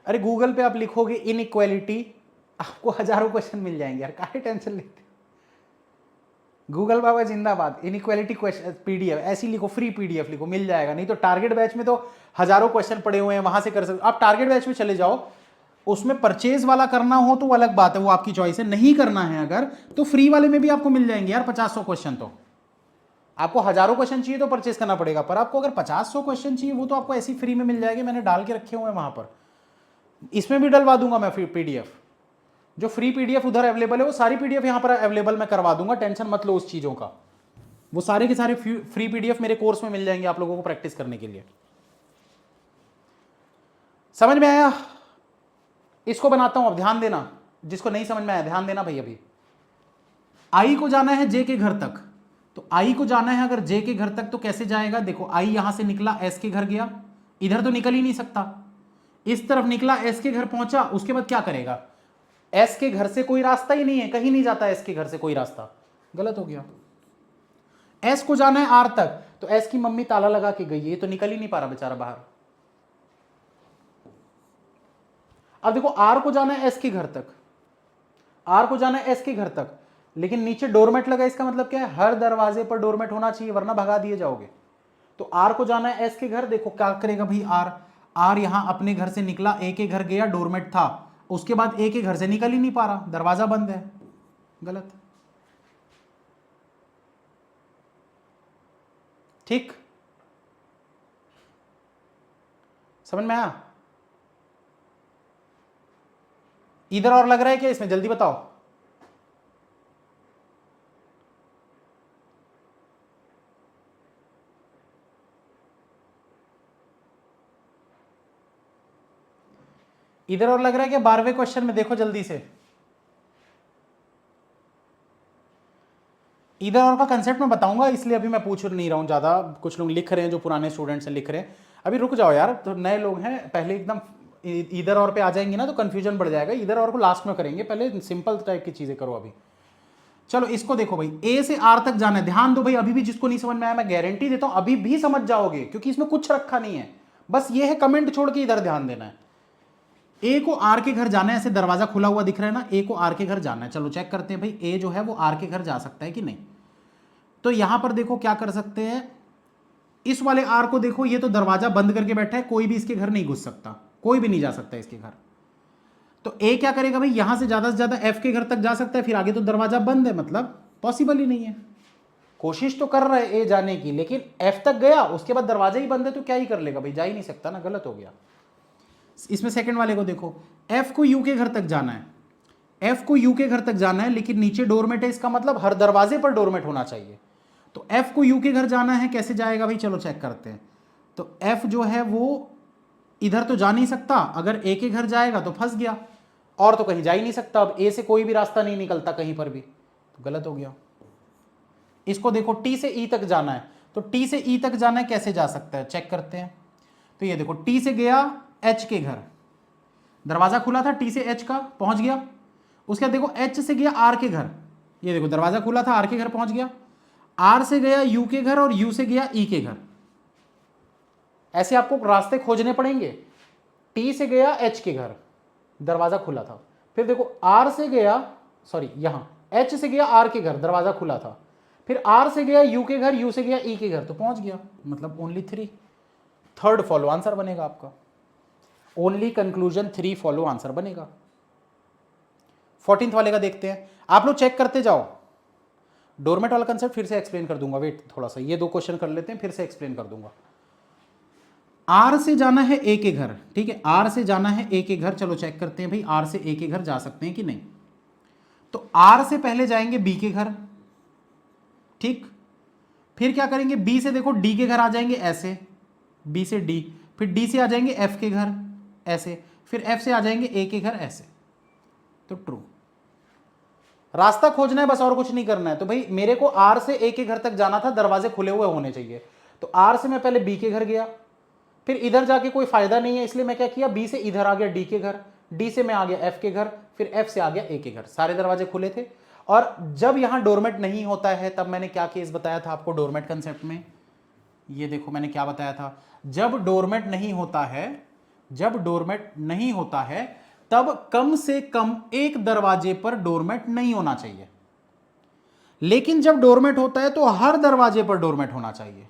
Speaker 1: अरे गूगल पे आप लिखोगे इनइक्वालिटी, आपको हजारों क्वेश्चन मिल जाएंगे यार, काहे टेंशन लेते। गूगल बाबा जिंदाबाद, इनइक्वालिटी क्वेश्चन पीडीएफ ऐसी लिखो, फ्री पीडीएफ लिखो, मिल जाएगा। नहीं तो टारगेट बैच में तो हजारों क्वेश्चन पड़े हुए हैं, वहां से कर सकते हो आप। टारगेट बैच में चले जाओ, उसमें परचेज वाला करना हो तो अलग बात है, वो आपकी चॉइस है, नहीं करना है अगर तो फ्री वाले में भी आपको मिल जाएंगे यार 50-100 क्वेश्चन। तो आपको हजारों क्वेश्चन चाहिए तो परचेज करना पड़ेगा, पर आपको अगर 50-100 क्वेश्चन चाहिए वो तो आपको ऐसी फ्री में मिल जाएगी, मैंने डाल के रखे हुए हैं वहां पर। इसमें भी डलवा दूंगा मैं पीडीएफ, जो फ्री पीडीएफ उधर अवेलेबल है वो सारी पीडीएफ यहां पर अवेलेबल मैं करवा दूंगा, टेंशन मत लो उस चीजों का। वो सारे के सारे फ्री पीडीएफ मेरे कोर्स में मिल जाएंगे आप लोगों को प्रैक्टिस करने के लिए। समझ में आया? इसको बनाता हूं, अब ध्यान देना, जिसको नहीं समझ में आया ध्यान देना भाई। अभी आई को जाना है जे के घर तक, तो आई को जाना है अगर जे के घर तक तो कैसे जाएगा? देखो आई यहां से निकला, एस के घर गया, इधर तो निकल ही नहीं सकता, इस तरफ निकला, एस के घर पहुंचा, उसके बाद क्या करेगा? एस के घर से कोई रास्ता ही नहीं है, कहीं नहीं जाता एस के घर से कोई रास्ता, गलत हो गया। एस को जाना है आर तक, तो एस की मम्मी ताला लगा के गई है, ये तो निकल ही नहीं पा रहा बेचारा बाहर। अब देखो आर को जाना है एस के घर तक, आर को जाना है एस के घर तक, लेकिन नीचे डोरमेट लगा, इसका मतलब क्या है? हर दरवाजे पर डोरमेट होना चाहिए, वरना भगा दिए जाओगे। तो आर को जाना है एस के घर, देखो क्या करेगा भाई आर यहां अपने घर से निकला, ए के घर गया, डोरमेट था, उसके बाद ए के घर से निकल ही नहीं पा रहा, दरवाजा बंद है, गलत। ठीक, समझ में आया? इधर और लग रहा है क्या इसमें, जल्दी बताओ। इधर और लग रहा है क्या 12वें क्वेश्चन में? देखो जल्दी से, इधर और का कंसेप्ट मैं बताऊंगा, इसलिए अभी मैं पूछ नहीं रहा हूं ज्यादा। कुछ लोग लिख रहे हैं, जो पुराने स्टूडेंट्स हैं लिख रहे हैं, अभी रुक जाओ यार, तो नए लोग हैं, पहले एकदम इधर और पे आ जाएंगे ना तो कंफ्यूजन बढ़ जाएगा। इधर और को लास्ट में करेंगे, पहले सिंपल टाइप की चीजें करो अभी। चलो इसको देखो भाई, ए से आर तक जाना है, ध्यान दो भाई, अभी भी जिसको नहीं समझ में आया मैं गारंटी देता हूं अभी भी समझ जाओगे, क्योंकि इसमें कुछ रखा नहीं है, बस ये है कमेंट छोड़ के इधर ध्यान देना है। ए को आर के घर जाना है, ऐसे दरवाजा खुला हुआ दिख रहा है ना, ए को आर के घर जाना है, चलो चेक करते हैं भाई ए जो है वो आर के घर जा सकता है कि नहीं। तो यहां पर देखो क्या कर सकते हैं, इस वाले आर को देखो, ये तो दरवाजा बंद करके बैठा है, कोई भी इसके घर नहीं घुस सकता, कोई भी नहीं जा सकता इसके घर। तो ए क्या करेगा भाई, यहां से ज्यादा एफ के घर तक जा सकता है, फिर आगे तो दरवाजा बंद है, मतलब पॉसिबल ही नहीं है। कोशिश तो कर रहा है ए जाने की, लेकिन एफ तक गया, उसके बाद दरवाजा ही बंद है, तो क्या ही कर लेगा भाई, जा ही नहीं सकता ना, गलत हो गया। इसमें सेकंड वाले को देखो, एफ को यू के घर तक जाना है, एफ को यू के घर तक जाना है, लेकिन नीचे डोरमेट है, इसका मतलब हर दरवाजे पर डोरमेट होना चाहिए। तो एफ को यू के घर जाना है, कैसे जाएगा भाई, चलो चेक करते हैं। तो एफ जो है वो इधर तो जा नहीं सकता, अगर ए के घर जाएगा तो फंस गया, और तो कहीं जा ही नहीं सकता, अब ए से कोई भी रास्ता नहीं निकलता कहीं पर भी, तो गलत हो गया। इसको देखो टी से ई तक जाना है, तो टी से ई तक जाना है, कैसे जा सकता है चेक करते हैं। तो ये देखो टी से गया एच के घर, दरवाजा खुला था टी से एच का, पहुंच गया। उसके बाद देखो एच से गया आर के घर, ये देखो दरवाजा खुला था आर के घर, पहुंच गया। आर से गया यू के घर और यू से गया ई के घर। ऐसे आपको रास्ते खोजने पड़ेंगे। टी से गया एच के घर, दरवाजा खुला था। फिर देखो आर से गया, सॉरी यहां एच से गया आर के घर, दरवाजा खुला था। फिर आर से गया यू के घर, यू से गया ई के घर, तो पहुंच गया। मतलब ओनली 3, थर्ड फॉलो आंसर बनेगा आपका। ओनली कंक्लूजन 3 फॉलो आंसर बनेगा। 14th वाले का देखते हैं, आप लोग चेक करते जाओ। डोरमेट वाला कंसेप्ट फिर से एक्सप्लेन कर दूंगा, वेट थोड़ा सा, ये 2 क्वेश्चन कर लेते हैं फिर से एक्सप्लेन कर दूंगा। आर से जाना है ए के घर, ठीक है, आर से जाना है ए के घर। चलो चेक करते हैं भाई आर से ए के घर जा सकते हैं कि नहीं। तो आर से पहले जाएंगे बी के घर, ठीक, फिर क्या करेंगे बी से देखो डी के घर आ जाएंगे ऐसे, बी से डी, फिर डी से आ जाएंगे एफ के घर ऐसे, फिर एफ से आ जाएंगे ए के घर ऐसे। तो ट्रू, रास्ता खोजना है बस, और कुछ नहीं करना है। तो भाई मेरे को आर से ए के घर तक जाना था, दरवाजे खुले हुए होने चाहिए। तो आर से मैं पहले बी के घर गया, फिर इधर जाके कोई फायदा नहीं है, इसलिए मैं क्या किया, बी से इधर आ गया डी के घर, डी से मैं आ गया एफ के घर, फिर एफ से आ गया ए के घर। सारे दरवाजे खुले थे। और जब यहां डोरमेट नहीं होता है तब मैंने क्या केस बताया था आपको डोरमेट कंसेप्ट में, ये देखो मैंने क्या बताया था। जब डोरमेट नहीं होता है, जब डोरमेट नहीं होता है तब कम से कम एक दरवाजे पर डोरमेट नहीं होना चाहिए। लेकिन जब डोरमेट होता है तो हर दरवाजे पर डोरमेट होना चाहिए,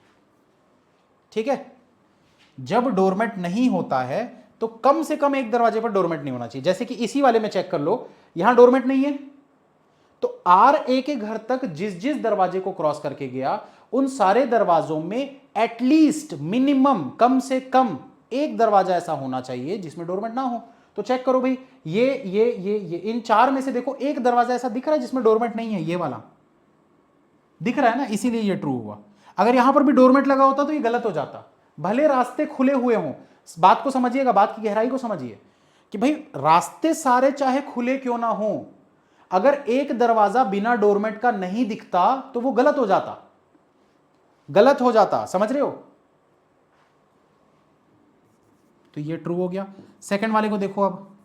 Speaker 1: ठीक है। जब डोरमेट नहीं होता है तो कम से कम एक दरवाजे पर डोरमेट नहीं होना चाहिए। जैसे कि इसी वाले में चेक कर लो, यहां डोरमेट नहीं है, तो आर ए के घर तक जिस जिस दरवाजे को क्रॉस करके गया उन सारे दरवाजों में एटलीस्ट मिनिमम कम से कम एक दरवाजा ऐसा होना चाहिए जिसमें डोरमेट ना हो। तो चेक करो भाई, ये इन 4 में से देखो एक दरवाजा ऐसा दिख रहा है जिसमें डोरमेट नहीं है, ये वाला दिख रहा है ना, इसीलिए ये ट्रू हुआ। अगर यहां पर भी डोरमेट लगा होता तो ये गलत हो जाता। भले रास्ते खुले हुए हों, बात को समझिएगा, बात की गहराई को समझिए कि भाई रास्ते सारे चाहे खुले क्यों ना हो, अगर एक दरवाजा बिना डोरमेट का नहीं दिखता तो वो गलत हो जाता, गलत हो जाता, समझ रहे हो। तो ये ट्रू हो गया। सेकंड वाले को देखो, अब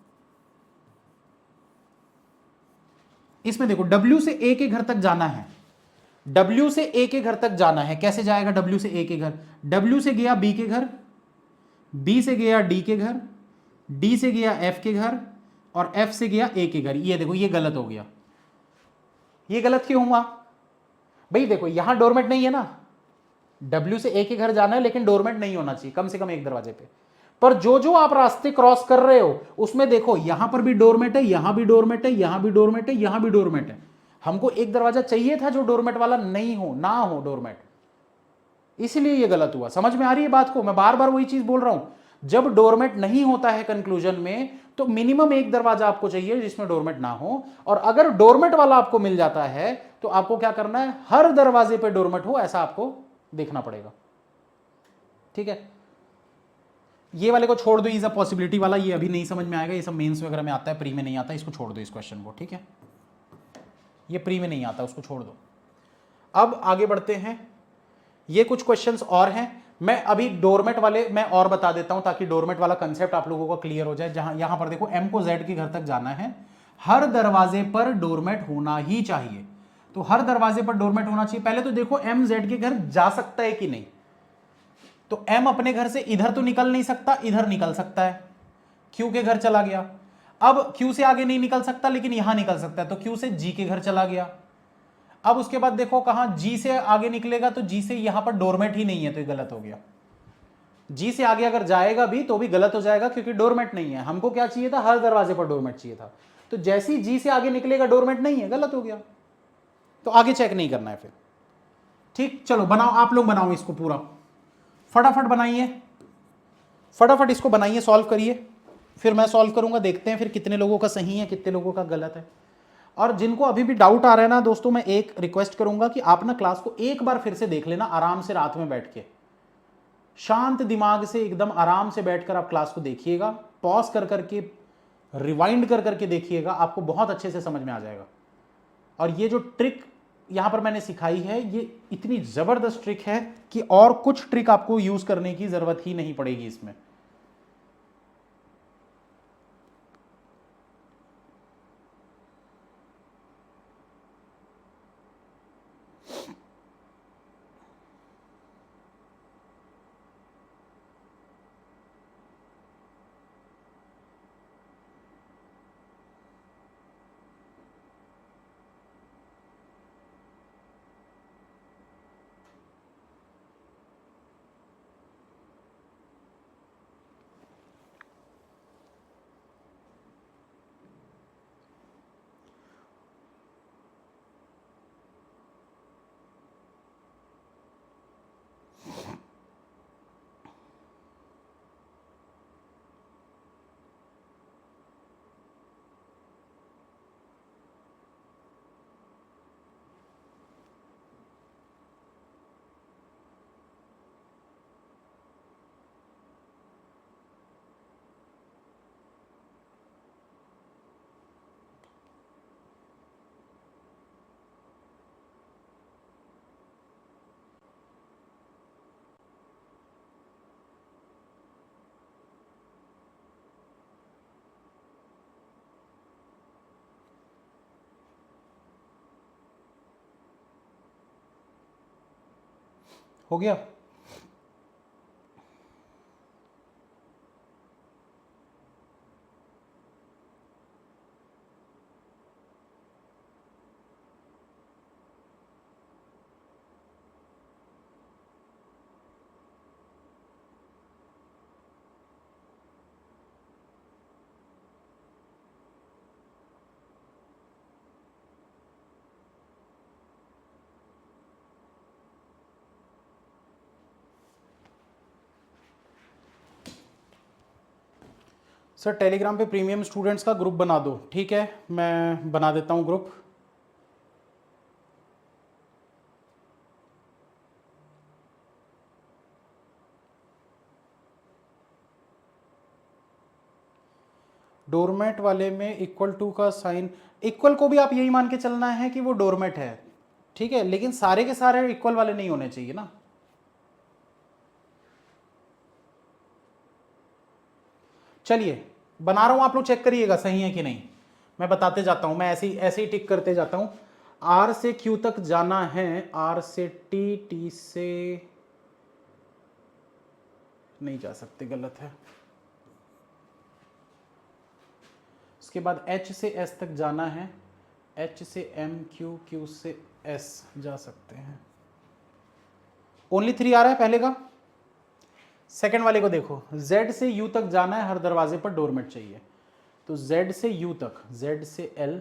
Speaker 1: इसमें देखो W से A के घर तक जाना है, W से A के घर तक जाना है, कैसे जाएगा W से A के घर, W से गया B के घर, B से गया D के घर, D से गया F के घर और F से गया A के घर। ये देखो ये गलत हो गया। ये गलत क्यों हुआ भाई, देखो यहां डोरमेट नहीं है ना, W से A के घर जाना है लेकिन डोरमेट नहीं होना चाहिए कम से कम एक दरवाजे पे। पर जो जो आप रास्ते क्रॉस कर रहे हो उसमें देखो यहां पर भी डोरमेट है, यहां भी डोरमेट है, यहां भी डोरमेट है, यहां भी डोरमेट है। हमको एक दरवाजा चाहिए था जो डोरमेट वाला नहीं हो, ना हो डोरमेट, इसलिए ये गलत हुआ। समझ में आ रही है बात को, मैं बार बार वही चीज बोल रहा हूं। जब डोरमेट नहीं होता है कंक्लूजन में तो मिनिमम एक दरवाजा आपको चाहिए जिसमें डोरमेट ना हो, और अगर डोरमेट वाला आपको मिल जाता है तो आपको क्या करना है, हर दरवाजे पे डोरमेट हो ऐसा आपको देखना पड़ेगा, ठीक है। ये वाले को छोड़ दो, इज अ पॉसिबिलिटी वाला, ये अभी नहीं समझ में आएगा, ये सब मेंस वगैरह में आता है, प्री में नहीं आता, इसको छोड़ दो इस क्वेश्चन को, ठीक है। ये प्री में नहीं आता, उसको छोड़ दो। अब आगे बढ़ते हैं, ये कुछ क्वेश्चंस और हैं। मैं अभी डोरमेट वाले मैं और बता देता हूं ताकि डोरमेट वाला कंसेप्ट आप लोगों को क्लियर हो जाए। जहां यहां पर देखो M को Z के घर तक जाना है, हर दरवाजे पर डोरमेट होना ही चाहिए। तो हर दरवाजे पर डोरमेट होना चाहिए। पहले तो देखो M Z के घर जा सकता है कि नहीं। तो M अपने घर से इधर तो निकल नहीं सकता, इधर निकल सकता है, Q के घर चला गया। अब Q से आगे नहीं निकल सकता लेकिन यहां निकल सकता है, तो Q से G के घर चला गया। अब उसके बाद देखो कहां G से आगे निकलेगा, तो G से यहां पर डोरमेट ही नहीं है, तो ये गलत हो गया। G से आगे अगर जाएगा भी तो भी गलत हो जाएगा क्योंकि डोरमेट नहीं है। हमको क्या चाहिए था, हर दरवाजे पर डोरमेट चाहिए था। तो जैसे ही G से आगे निकलेगा डोरमेट नहीं है, गलत हो गया, तो आगे चेक नहीं करना है फिर, ठीक। चलो बनाओ, आप लोग बनाओ इसको पूरा, फटाफट बनाइए, फटाफट इसको बनाइए, सॉल्व करिए, फिर मैं सॉल्व करूंगा, देखते हैं फिर कितने लोगों का सही है कितने लोगों का गलत है। और जिनको अभी भी डाउट आ रहा है ना दोस्तों, मैं एक रिक्वेस्ट करूंगा कि आप ना क्लास को एक बार फिर से देख लेना, आराम से रात में बैठ के, शांत दिमाग से एकदम आराम से बैठकर आप क्लास को देखिएगा, पॉज कर करके रिवाइंड कर करके देखिएगा, आपको बहुत अच्छे से समझ में आ जाएगा। और ये जो ट्रिक यहां पर मैंने सिखाई है, ये इतनी जबरदस्त ट्रिक है कि और कुछ ट्रिक आपको यूज करने की जरूरत ही नहीं पड़ेगी इसमें। हो गया? सर टेलीग्राम पे प्रीमियम स्टूडेंट्स का ग्रुप बना दो। ठीक है, मैं बना देता हूँ ग्रुप। डोरमेट वाले में इक्वल टू का साइन, इक्वल को भी आप यही मान के चलना है कि वो डोरमेट है, ठीक है, लेकिन सारे के सारे इक्वल वाले नहीं होने चाहिए ना। चलिए बना रहा हूं, आप लोग चेक करिएगा सही है कि नहीं। मैं बताते जाता हूं, मैं ऐसे ही टिक करते जाता हूं। आर से क्यू तक जाना है, आर से टी, टी से नहीं जा सकते, गलत है। उसके बाद एच से एस तक जाना है, एच से एम, क्यू, क्यू से एस जा सकते हैं। ओनली 3 आ रहा है पहले का। सेकंड वाले को देखो, Z से U तक जाना है, हर दरवाजे पर डोरमेट चाहिए। तो Z से U तक, Z से L,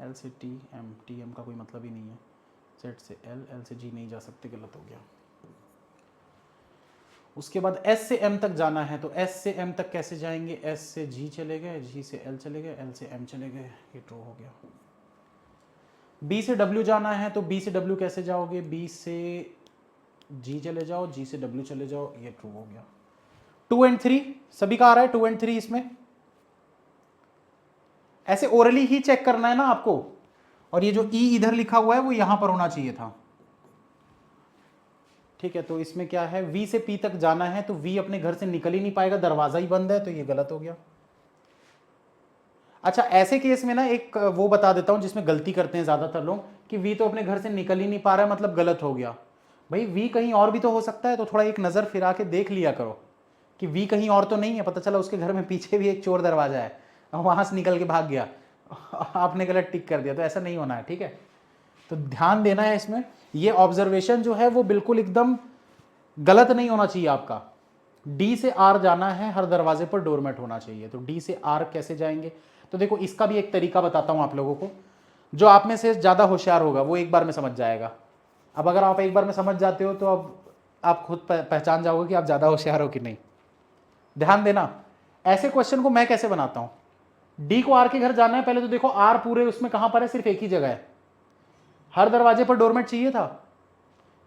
Speaker 1: L से T, M, TM का कोई मतलब ही नहीं है। Z से L, L से G नहीं जा सकते, गलत हो गया। उसके बाद S से M तक जाना है, तो S से M तक कैसे जाएंगे? S से G चले गए, G से L चले गए, L से M चले गए, ये ट्रू हो गया। B से W जाना है, तो B से W कैसे जाओगे? B से G चले जाओ, G से W चले जाओ, ये ट्रू हो गया। 2 एंड 3 सभी का आ रहा है, 2 एंड 3 इसमें। ऐसे ओरली ही चेक करना है ना आपको, और ये जो E इधर लिखा हुआ है वो यहां पर होना चाहिए था। ठीक है, तो इसमें क्या है, V से P तक जाना है, तो V अपने घर से निकल ही नहीं पाएगा, दरवाजा ही बंद है, तो ये गलत हो गया। अच्छा, ऐसे केस में ना एक वो बता देता हूं जिसमें गलती करते हैं ज्यादातर लोग, कि V तो अपने घर से निकल ही नहीं पा रहा है, मतलब गलत हो गया। भाई V कहीं और भी तो हो सकता है, तो थोड़ा एक नजर फिरा के देख लिया करो कि V कहीं और तो नहीं है। पता चला उसके घर में पीछे भी एक चोर दरवाजा है, वहां से निकल के भाग गया, आपने गलत टिक कर दिया, तो ऐसा नहीं होना है। ठीक है, तो ध्यान देना है इसमें। ये ऑब्जर्वेशन जो है वो बिल्कुल एकदम गलत नहीं होना चाहिए आपका। डी से आर जाना है, हर दरवाजे पर डोरमेट होना चाहिए, तो डी से आर कैसे जाएंगे? तो देखो इसका भी एक तरीका बताता हूं आप लोगों को, जो आप में से ज्यादा होशियार होगा वो एक बार में समझ जाएगा। अब अगर आप एक बार में समझ जाते हो तो अब आप खुद पहचान जाओगे कि आप ज्यादा होशियार हो कि नहीं। ध्यान देना, ऐसे क्वेश्चन को मैं कैसे बनाता हूं। डी को आर के घर जाना है, पहले तो देखो आर पूरे उसमें कहां पर है, सिर्फ एक ही जगह है, हर दरवाजे पर डोरमेट चाहिए था।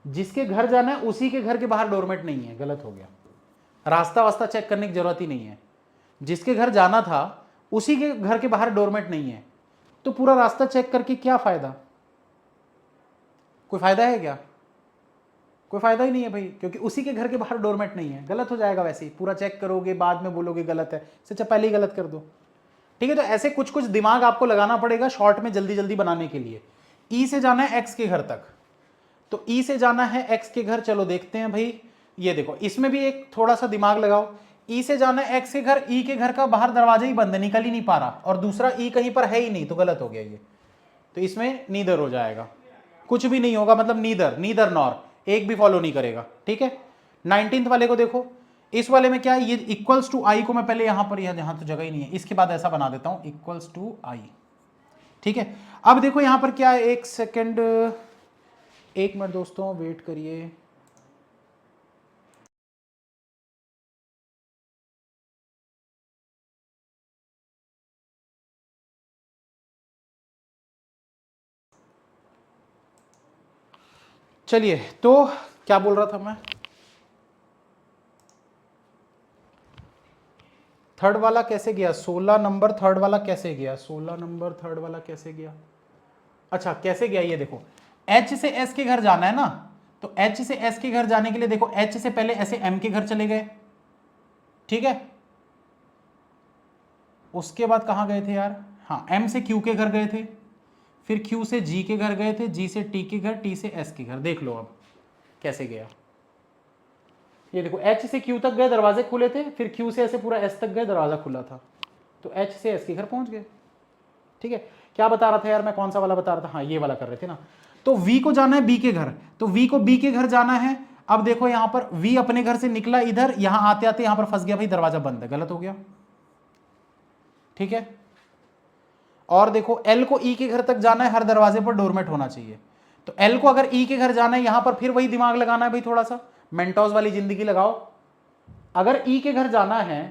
Speaker 1: जिसके घर जाना है उसी के घर के बाहर डोरमेट नहीं है, गलत हो गया। रास्ता वास्ता चेक करने की जरूरत ही नहीं है। जिसके घर जाना था उसी के घर के बाहर डोरमेट नहीं है, तो पूरा रास्ता चेक करके क्या फायदा? कोई फायदा है क्या? कोई फायदा ही नहीं है भाई, क्योंकि उसी के घर के बाहर डोरमेट नहीं है, गलत हो जाएगा। वैसे ही पूरा चेक करोगे, बाद में बोलोगे गलत है, इससे अच्छा पहले ही गलत कर दो। ठीक है, तो ऐसे कुछ कुछ दिमाग आपको लगाना पड़ेगा शॉर्ट में जल्दी जल्दी बनाने के लिए। ई से जाना है एक्स के घर तक, तो ई से जाना है एक्स के घर, चलो देखते हैं भाई। ये देखो, इसमें भी एक थोड़ा सा दिमाग लगाओ। ई से जाना है एक्स के घर, ई के घर का बाहर दरवाजा ही बंद है, निकल ही नहीं पा रहा, और दूसरा ई कहीं पर है ही नहीं, तो गलत हो गया ये। तो इसमें नीदर हो जाएगा, कुछ भी नहीं होगा, मतलब नीदर, नीदर नॉर, एक भी फॉलो नहीं करेगा। ठीक है, 19th वाले को देखो, इस वाले में क्या है, ये इक्वल्स टू आई को मैं पहले यहां पर, यहां तो जगह ही नहीं है, इसके बाद ऐसा बना देता हूं इक्वल्स टू आई। ठीक है, अब देखो यहां पर क्या है, एक सेकेंड, एक मिनट दोस्तों वेट करिए। चलिए, तो क्या बोल रहा था मैं, थर्ड वाला कैसे गया, 16 नंबर थर्ड वाला कैसे गया, 16 नंबर थर्ड वाला कैसे गया? अच्छा कैसे गया, ये देखो, एच से एस के घर जाना है ना, तो एच से एस के घर जाने के लिए देखो, एच से पहले ऐसे एम के घर चले गए, ठीक है, उसके बाद कहां गए थे यार, हाँ एम से क्यू के घर गए थे, फिर क्यू से जी के घर गए थे, जी से टी के घर, टी से एस के घर। देख लो अब कैसे गया, ये देखो एच से क्यू तक गए, दरवाजे खुले थे, फिर क्यू से ऐसे पूरा एस तक गए, दरवाजा खुला था, तो एच से एस के घर पहुंच गए। ठीक है, क्या बता रहा था यार मैं, कौन सा वाला बता रहा था, हाँ ये वाला कर रहे थे ना। तो V को जाना है B के घर, तो V को B के घर जाना है। अब देखो यहां पर V अपने घर से निकला इधर, यहां आते आते यहां पर फंस गया भाई, दरवाजा बंद है, गलत हो गया। ठीक है, और देखो L को E के घर तक जाना है, हर दरवाजे पर डोरमेट होना चाहिए, तो L को अगर E के घर जाना है, यहां पर फिर वही दिमाग लगाना है भाई, थोड़ा सा मेंटोस वाली जिंदगी लगाओ। अगर E के घर जाना है,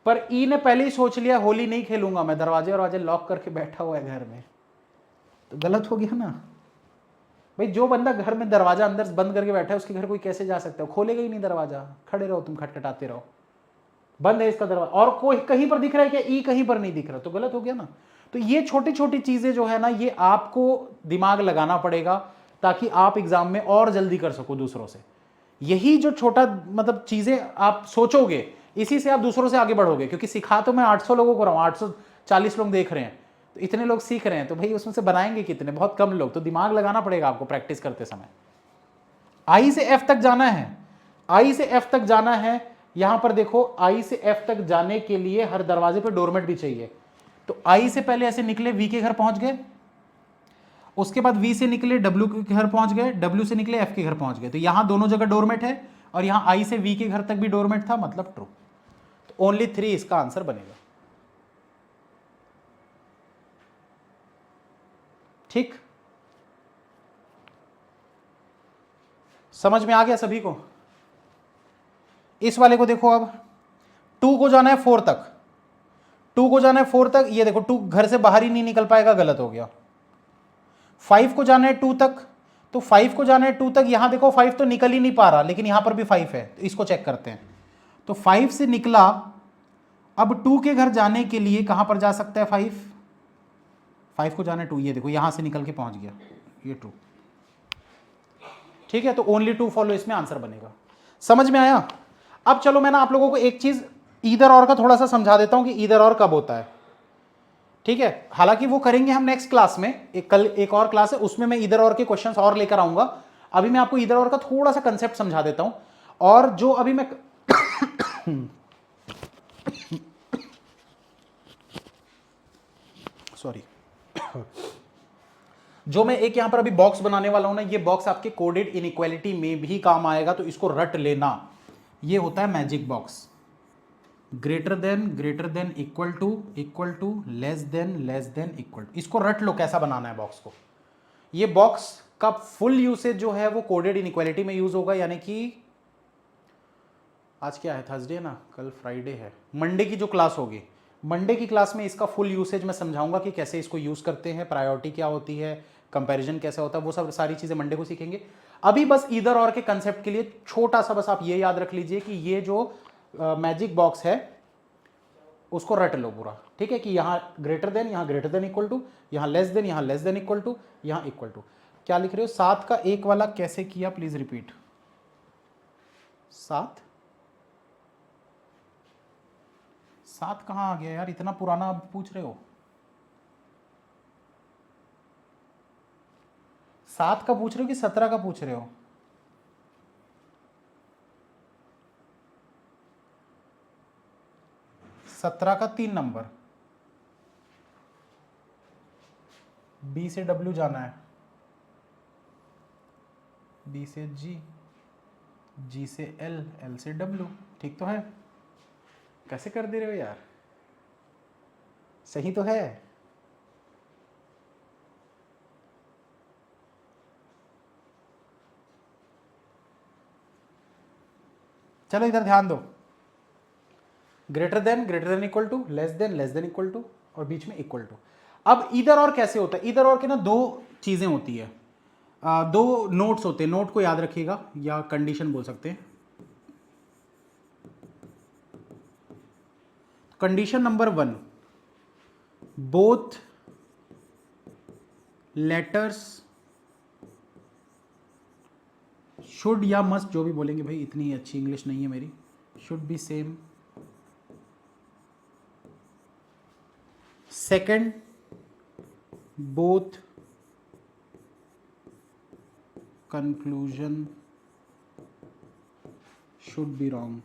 Speaker 1: पर ई ने पहले ही सोच लिया होली नहीं खेलूंगा मैं, दरवाजे और लॉक करके बैठा हुआ है घर में, तो गलत हो गया ना भाई। जो बंदा घर में दरवाजा अंदर बंद करके बैठा है, उसके घर कोई कैसे जा सकता है, खोलेगा ही नहीं दरवाजा, खड़े रहो तुम, खटखटाते रहो, बंद है इसका दरवाजा, और कोई कहीं पर दिख रहा है क्या, ई कहीं पर नहीं दिख रहा, तो गलत हो गया ना। तो ये छोटी छोटी चीजें जो है ना, ये आपको दिमाग लगाना पड़ेगा, ताकि आप एग्जाम में और जल्दी कर सको दूसरों से। यही जो छोटा मतलब चीजें आप सोचोगे, इसी से आप दूसरों से आगे बढ़ोगे, क्योंकि सिखा तो मैं 800 लोगों को रहा हूं, 840 लोग देख रहे हैं, तो इतने लोग सीख रहे हैं, तो भाई उसमें से बनाएंगे कितने, बहुत कम लोग, तो दिमाग लगाना पड़ेगा आपको प्रैक्टिस करते समय। आई से एफ तक जाना है, आई से एफ तक जाना है, यहां पर देखो आई से एफ तक जाने के लिए हर दरवाजे पर डोरमेट भी चाहिए, तो आई से पहले ऐसे निकले, वी के घर पहुंच गए, उसके बाद वी से निकले डब्ल्यू के घर पहुंच गए, डब्ल्यू से निकले एफ के घर पहुंच गए, तो यहां दोनों जगह डोरमेट है, और यहां आई से वी के घर तक भी डोरमेट था, मतलब ट्रू। तो ओनली 3 इसका आंसर बनेगा। ठीक, समझ में आ गया सभी को? इस वाले को देखो, अब 2 को जाना है 4 तक, 2 को जाना है 4 तक, ये देखो 2 घर से बाहर ही नहीं निकल पाएगा, गलत हो गया। 5 को जाना है 2 तक, तो 5 को जाना है 2 तक, यहां देखो 5 तो निकल ही नहीं पा रहा, लेकिन यहां पर भी 5 है, तो इसको चेक करते हैं। तो 5 से निकला, अब 2 के घर जाने के लिए कहां पर जा सकता है 5 को जाना है 2, ये देखो यहां से निकल के पहुंच गया, ये 2। ठीक है, तो ओनली 2 फॉलो इसमें आंसर बनेगा। समझ में आया? अब चलो मैं ना आप लोगों को एक चीज ईदर और का थोड़ा सा समझा देता हूं कि ईदर और कब होता है। ठीक है, हालांकि वो करेंगे हम नेक्स्ट क्लास में, कल एक और क्लास है, उसमें मैं ईदर और के क्वेश्चंस और लेकर आऊंगा। अभी मैं आपको ईदर और का थोड़ा सा कंसेप्ट समझा देता हूं, और जो अभी मैं सॉरी जो मैं एक यहां पर अभी बॉक्स बनाने वाला हूं ना, ये बॉक्स आपके कोडेड इनइक्वालिटी में भी काम आएगा, तो इसको रट लेना। ये होता है magic box, greater than equal to less than equal to, इसको रट लो कैसा बनाना है बॉक्स को। ये बॉक्स का फुल यूसेज जो है वो कोडेड इनइक्वालिटी में यूज होगा, यानी कि आज क्या है, थर्सडे ना, कल फ्राइडे है, मंडे की जो क्लास होगी, मंडे की क्लास में इसका फुल यूसेज मैं समझाऊंगा कि कैसे इसको यूज करते हैं, प्रायोरिटी क्या होती है, कंपैरिजन कैसे होता है, वो सब सारी चीजें मंडे को सीखेंगे। अभी बस ईदर और के कंसेप्ट के लिए छोटा सा बस आप ये याद रख लीजिए कि ये जो मैजिक बॉक्स है, उसको रट लो पूरा, ठीक है, कि यहाँ ग्रेटर देन, यहाँ ग्रेटर देन इक्वल टू, यहाँ लेस देन, यहाँ लेस देन इक्वल टू, यहाँ इक्वल टू। क्या लिख रहे हो? 7 का 1 वाला कैसे किया, प्लीज रिपीट। 7 7 कहाँ आ गया यार, इतना पुराना पूछ रहे हो? 7 का पूछ रहे हो कि 17 का पूछ रहे हो? सत्रह का 3 नंबर, बी से डब्ल्यू जाना है, बी से जी, जी से एल, एल से डब्ल्यू, ठीक तो है? कैसे कर दे रहे हो यार, सही तो है? चलो इधर ध्यान दो, greater than equal to, less than equal to, और बीच में इक्वल टू। अब इधर और कैसे होता है? इधर और के ना दो चीजें होती है, दो नोट्स होते हैं, नोट को याद रखिएगा, या कंडीशन बोल सकते हैं। Condition number 1, both letters should या मस्ट, जो भी बोलेंगे भाई, इतनी अच्छी इंग्लिश नहीं है मेरी, should be same. Second, both conclusion should be wrong.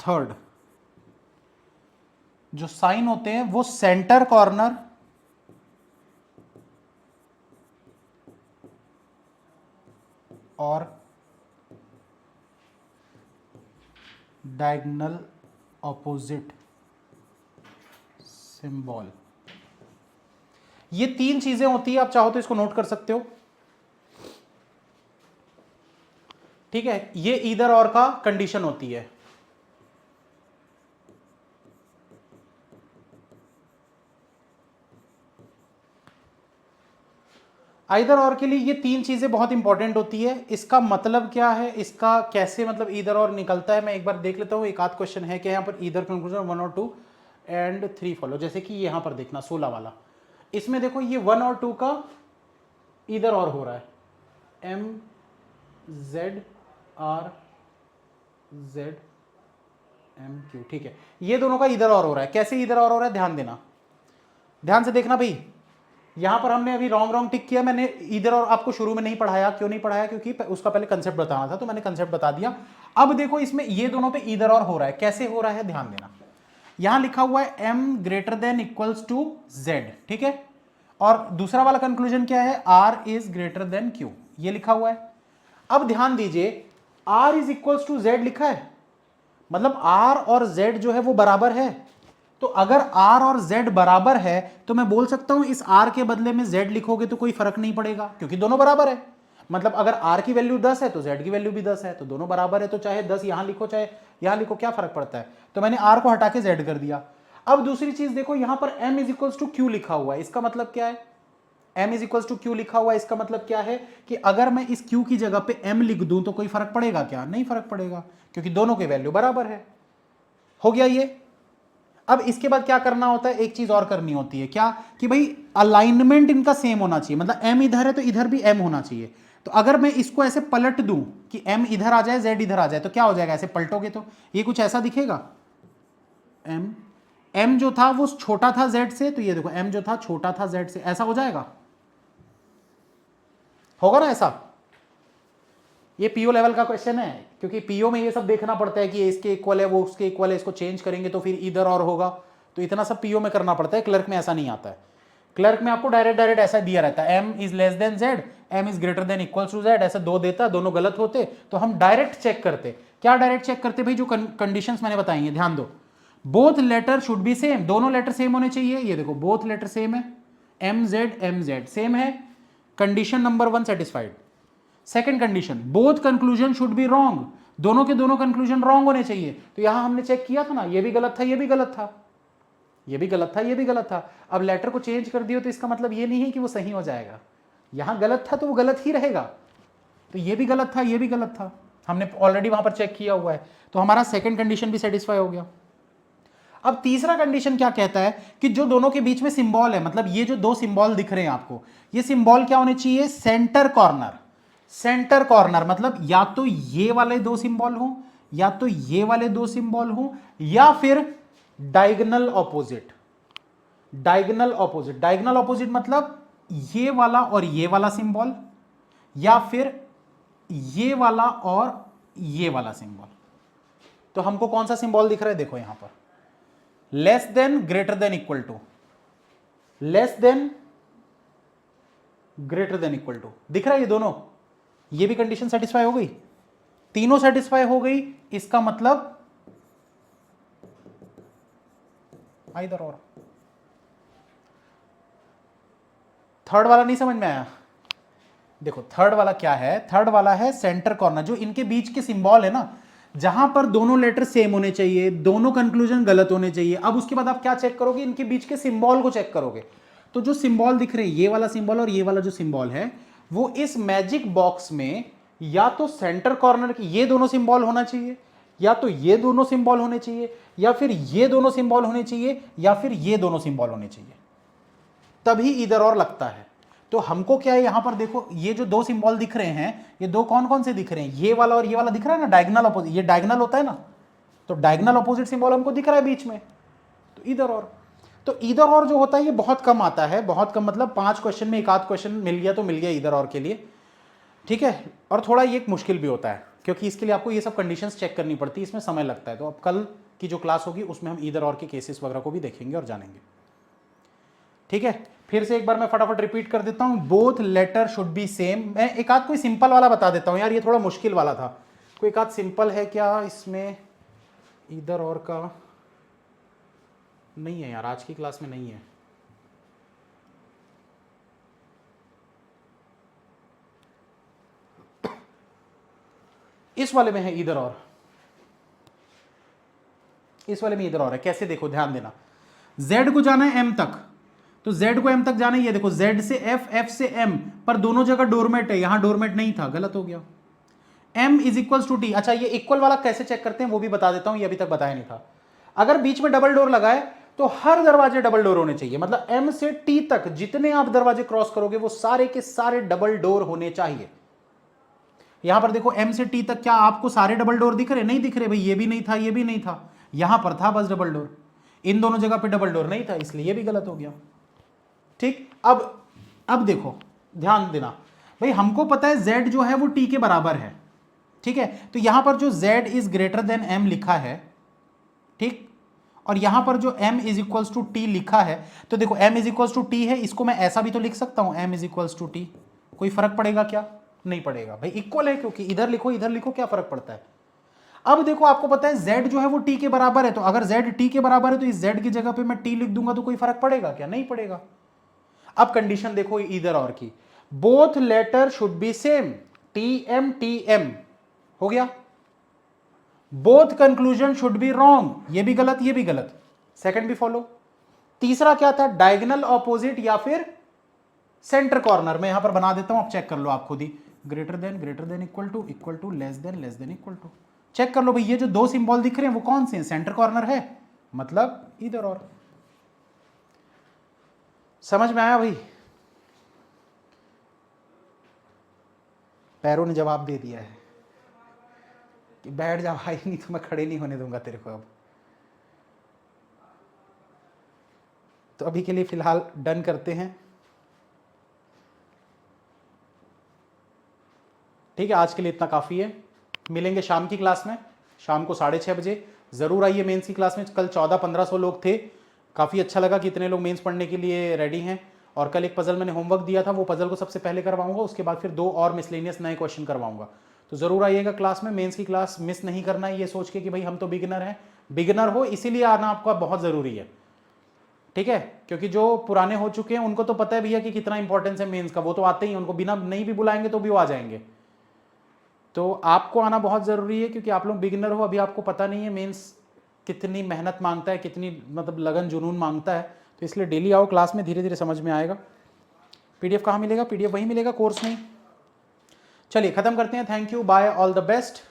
Speaker 1: Third, जो साइन होते हैं वो सेंटर कॉर्नर और डायगोनल ऑपोजिट सिंबल, ये 3 चीजें होती है। आप चाहो तो इसको नोट कर सकते हो, ठीक है? ये ईदर और का कंडीशन होती है। ईदर और के लिए ये 3 चीजें बहुत इंपॉर्टेंट होती है। इसका मतलब क्या है, इसका कैसे मतलब ईदर और निकलता है, मैं एक बार देख लेता हूं। एक आध क्वेश्चन है कि यहाँ पर ईदर कंक्लूजन 1 और 2 एंड 3 फॉलो, जैसे कि यहां पर देखना 16 वाला, इसमें देखो ये 1 और 2 का ईदर और हो रहा है, M Z R Z M Q, ठीक है, ये दोनों का ईदर और हो रहा है। कैसे ईदर और हो रहा है, ध्यान देना, ध्यान से देखना भाई। यहां पर हमने अभी रॉन्ग टिक किया, मैंने इधर और आपको शुरू में नहीं पढ़ाया। क्यों नहीं पढ़ाया? क्योंकि उसका पहले कंसेप्ट बताना था, तो मैंने कंसेप्ट बता दिया। अब देखो इसमें ये दोनों पे इधर और हो रहा है, कैसे हो रहा है ध्यान देना। यहां लिखा हुआ है m greater than equals to z, ठीक है, और दूसरा वाला कंक्लूजन क्या है, r is greater than q, ये लिखा हुआ है। अब ध्यान दीजिए, r is equals to z लिखा है, मतलब r और z जो है वो बराबर है। तो अगर r और z बराबर है तो मैं बोल सकता हूं इस r के बदले में z लिखोगे तो कोई फर्क नहीं पड़ेगा, क्योंकि दोनों बराबर है। मतलब अगर r की वैल्यू 10 है तो z की वैल्यू भी 10 है, तो दोनों बराबर है, तो चाहे 10 यहां लिखो चाहे यहां लिखो, क्या फर्क पड़ता है। तो मैंने r को हटा के z कर दिया। अब दूसरी चीज देखो, यहां पर m is equals to q लिखा हुआ है, इसका मतलब क्या है, m is equals to q लिखा हुआ है, इसका मतलब क्या है कि अगर मैं इस q की जगह पे m लिख दूं तो कोई फर्क पड़ेगा क्या? नहीं फर्क पड़ेगा, क्योंकि दोनों की वैल्यू बराबर है। हो गया ये। अब इसके बाद क्या करना होता है, एक चीज और करनी होती है, क्या कि भाई अलाइनमेंट इनका सेम होना चाहिए, मतलब m इधर है तो इधर भी m होना चाहिए। तो अगर मैं इसको ऐसे पलट दूं कि m इधर आ जाए z इधर आ जाए, तो क्या हो जाएगा, ऐसे पलटोगे तो ये कुछ ऐसा दिखेगा, m जो था वो छोटा था z से, तो ये देखो m जो था छोटा था z से, ऐसा हो जाएगा, होगा ना ऐसा। ये पीओ लेवल का क्वेश्चन है, क्योंकि पीओ में ये सब देखना पड़ता है कि ये इसके इक्वल है वो उसके इक्वल है, इसको चेंज करेंगे तो फिर इधर और होगा, तो इतना सब पीओ में करना पड़ता है। क्लर्क में ऐसा नहीं आता है, क्लर्क में आपको डायरेक्ट डायरेक्ट ऐसा दिया रहता है, m is less than z, m is greater than equal to z, ऐसे दो देता, दोनों गलत होते तो हम डायरेक्ट चेक करते। क्या डायरेक्ट चेक करते भाई, जो कंडीशंस मैंने बताई हैं, ध्यान दो। Both letter should be same, दोनों लेटर सेम होने चाहिए, ये देखो बोथ लेटर सेम है, एम जेड सेम है, condition number 1 satisfied. Second condition, both conclusion should be wrong, दोनों के दोनों कंक्लूजन रॉन्ग होने चाहिए। तो यहां हमने चेक किया था ना, ये भी गलत था, ये भी गलत था, ये भी गलत था, ये भी गलत था। अब लेटर को चेंज कर दियो तो इसका मतलब ये नहीं है कि वो सही हो जाएगा, यहां गलत था तो वो गलत ही रहेगा। तो ये भी गलत था, ये भी गलत था, हमने ऑलरेडी वहां पर चेक किया हुआ है, तो हमारा सेकंड कंडीशन भी सेटिस्फाई हो गया। अब तीसरा कंडीशन क्या कहता है कि जो दोनों के बीच में सिंबल है, मतलब ये जो दो सिंबल दिख रहे हैं आपको, ये सिंबल क्या होने चाहिए, सेंटर कॉर्नर। सेंटर कॉर्नर मतलब या तो ये वाले दो सिंबल हो, या तो ये वाले दो सिंबल हो, या फिर diagonal opposite. Diagonal opposite, diagonal opposite मतलब ये वाला और ये वाला सिंबल, या फिर ये वाला और ये वाला सिंबल। तो हमको कौन सा सिंबल दिख रहा है, देखो यहां पर less than greater than equal to, less than greater than equal to दिख रहा है ये दोनों, ये भी कंडीशन सेटिस्फाई हो गई, तीनों सेटिस्फाई हो गई। इसका मतलब इधर और थर्ड वाला नहीं समझ में आया। देखो थर्ड वाला क्या है, थर्ड वाला है सेंटर कॉर्नर, जो इनके बीच के सिंबल है ना, जहां पर दोनों लेटर सेम होने चाहिए, दोनों कंक्लूजन गलत होने चाहिए। अब उसके बाद आप क्या चेक करोगे, इनके बीच के सिंबल को चेक करोगे। तो जो सिंबल दिख रहे हैं, ये वाला सिंबल और ये वाला जो सिंबल है, वो इस मैजिक बॉक्स में या तो सेंटर कॉर्नर की ये दोनों सिंबल होना चाहिए, या तो ये दोनों सिंबल होने चाहिए, या फिर ये दोनों सिंबल होने चाहिए, या फिर ये दोनों सिंबल होने चाहिए, तभी इधर और लगता है। तो हमको क्या है यहां पर देखो, ये जो दो सिंबल दिख रहे हैं, ये दो कौन कौन से दिख रहे हैं, ये वाला और ये वाला दिख रहा है ना, डायगोनल अपोजिट, ये डायगोनल होता है ना, तो डायगोनल अपोजिट सिंबल हमको दिख रहा है बीच में, तो इधर और। तो इधर और जो होता है ये बहुत कम आता है, बहुत कम, मतलब 5 क्वेश्चन में एक आध क्वेश्चन मिल गया तो मिल गया इधर और के लिए, ठीक है। और थोड़ा ये मुश्किल भी होता है, क्योंकि इसके लिए आपको ये सब कंडीशंस चेक करनी पड़ती है, इसमें समय लगता है। तो अब कल की जो क्लास होगी उसमें हम इधर और के केसेस वगैरह को भी देखेंगे और जानेंगे, ठीक है। फिर से एक बार मैं फटाफट रिपीट कर देता हूं, both letter should be same. मैं एक आध कोई सिंपल वाला बता देता हूं यार, ये थोड़ा मुश्किल वाला था, कोई एक आध सिंपल है क्या इसमें, इधर और का नहीं है यार, आज की क्लास में नहीं है। इस वाले में है इधर और, इस वाले में इधर और है। कैसे, देखो ध्यान देना, z को जाना है m तक, तो z को m तक जाना है, ये देखो z से f, f से m, पर दोनों जगह डोरमेट है, यहां डोरमेट नहीं था, गलत हो गया। m is equals to T. अच्छा ये इक्वल वाला कैसे चेक करते हैं वो भी बता देता हूं, ये अभी तक बताया नहीं था। अगर बीच में डबल डोर लगाए तो हर दरवाजे डबल डोर होने चाहिए, मतलब m से t तक जितने आप दरवाजे क्रॉस करोगे वो सारे के सारे डबल डोर होने चाहिए। यहां पर देखो m से t तक क्या आपको सारे डबल डोर दिख रहे, नहीं दिख रहे भाई, ये भी नहीं था, ये भी नहीं था, यहां पर था बस डबल डोर, इन दोनों जगह पे डबल डोर नहीं था, इसलिए ये भी गलत हो गया, ठीक। अब देखो ध्यान देना भाई, हमको पता है z जो है वो t के बराबर है, ठीक है। तो यहां पर जो z is greater than m लिखा है, ठीक, और यहां पर जो m is equals to t लिखा है, तो देखो m is equals to t है, इसको मैं ऐसा भी तो लिख सकता हूं, m is equals to t, कोई फर्क पड़ेगा क्या, नहीं पड़ेगा भाई, इक्वल है, क्योंकि इधर लिखो क्या फर्क पड़ता है। अब देखो आपको पता है z जो है वो t के बराबर है, तो अगर z t के बराबर है तो इस z की जगह पे मैं t लिख दूंगा, तो कोई फर्क पड़ेगा क्या, नहीं पड़ेगा। अब कंडीशन देखो इधर और की, both letter should be same, TM हो गया। Both conclusion should be wrong, ये भी गलत, ये भी गलत, सेकंड भी फॉलो। तीसरा क्या था, डायगोनल ऑपोजिट या फिर सेंटर कॉर्नर, मैं यहां पर बना देता हूं, आप चेक कर लो आप खुद ही, greater than equal to less than equal to, check कर लो भाई, ये जो दो सिंबल दिख रहे हैं वो कौन से हैं, सेंटर कॉर्नर है, मतलब इधर और। समझ में आया भाई, पैरों ने जवाब दे दिया है कि बैठ जा भाई, नहीं तो मैं खड़े नहीं होने दूंगा तेरे को। अब तो अभी के लिए फिलहाल डन करते हैं, ठीक है, आज के लिए इतना काफ़ी है। मिलेंगे शाम की क्लास में, शाम को 6:30 बजे ज़रूर आइए मेंस की क्लास में। कल 1400-1500 लोग थे, काफ़ी अच्छा लगा कि इतने लोग मेंस पढ़ने के लिए रेडी हैं। और कल एक पजल मैंने होमवर्क दिया था, वो पजल को सबसे पहले करवाऊंगा, उसके बाद फिर 2 और मिसलेनियस नए क्वेश्चन करवाऊंगा। तो ज़रूर आइएगा क्लास में, मेंस की क्लास मिस नहीं करना है, ये सोच के कि भाई हम तो बिगिनर हैं, बिगिनर हो इसीलिए आना आपका बहुत ज़रूरी है, ठीक है। क्योंकि जो पुराने हो चुके हैं उनको तो पता है भैया कि कितना इंपॉर्टेंस है मेंस का, वो तो आते ही, उनको बिना नहीं भी बुलाएंगे तो भी वो आ जाएंगे। तो आपको आना बहुत ज़रूरी है, क्योंकि आप लोग बिगिनर हो, अभी आपको पता नहीं है मेंस कितनी मेहनत मांगता है, कितनी मतलब लगन जुनून मांगता है, तो इसलिए डेली आओ क्लास में, धीरे धीरे समझ में आएगा। PDF कहाँ मिलेगा, PDF वहीं मिलेगा कोर्स में। चलिए ख़त्म करते हैं। Thank you, bye, all the best.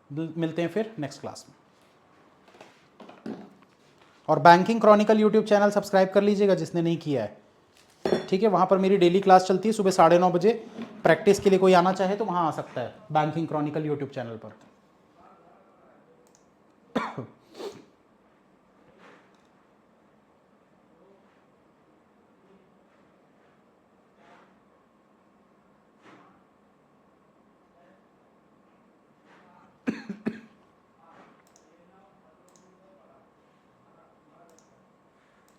Speaker 1: मिलते हैं फिर नेक्स्ट क्लास में। और Banking Chronicle YouTube channel subscribe कर लीजिएगा जिसने नहीं किया है, ठीक है। वहाँ पर मेरी डेली क्लास चलती है सुबह 9:30 बजे। प्रैक्टिस के लिए कोई आना चाहे तो वहाँ आ सकता है, बैंकिंग क्रॉनिकल यूट्यूब चैनल पर।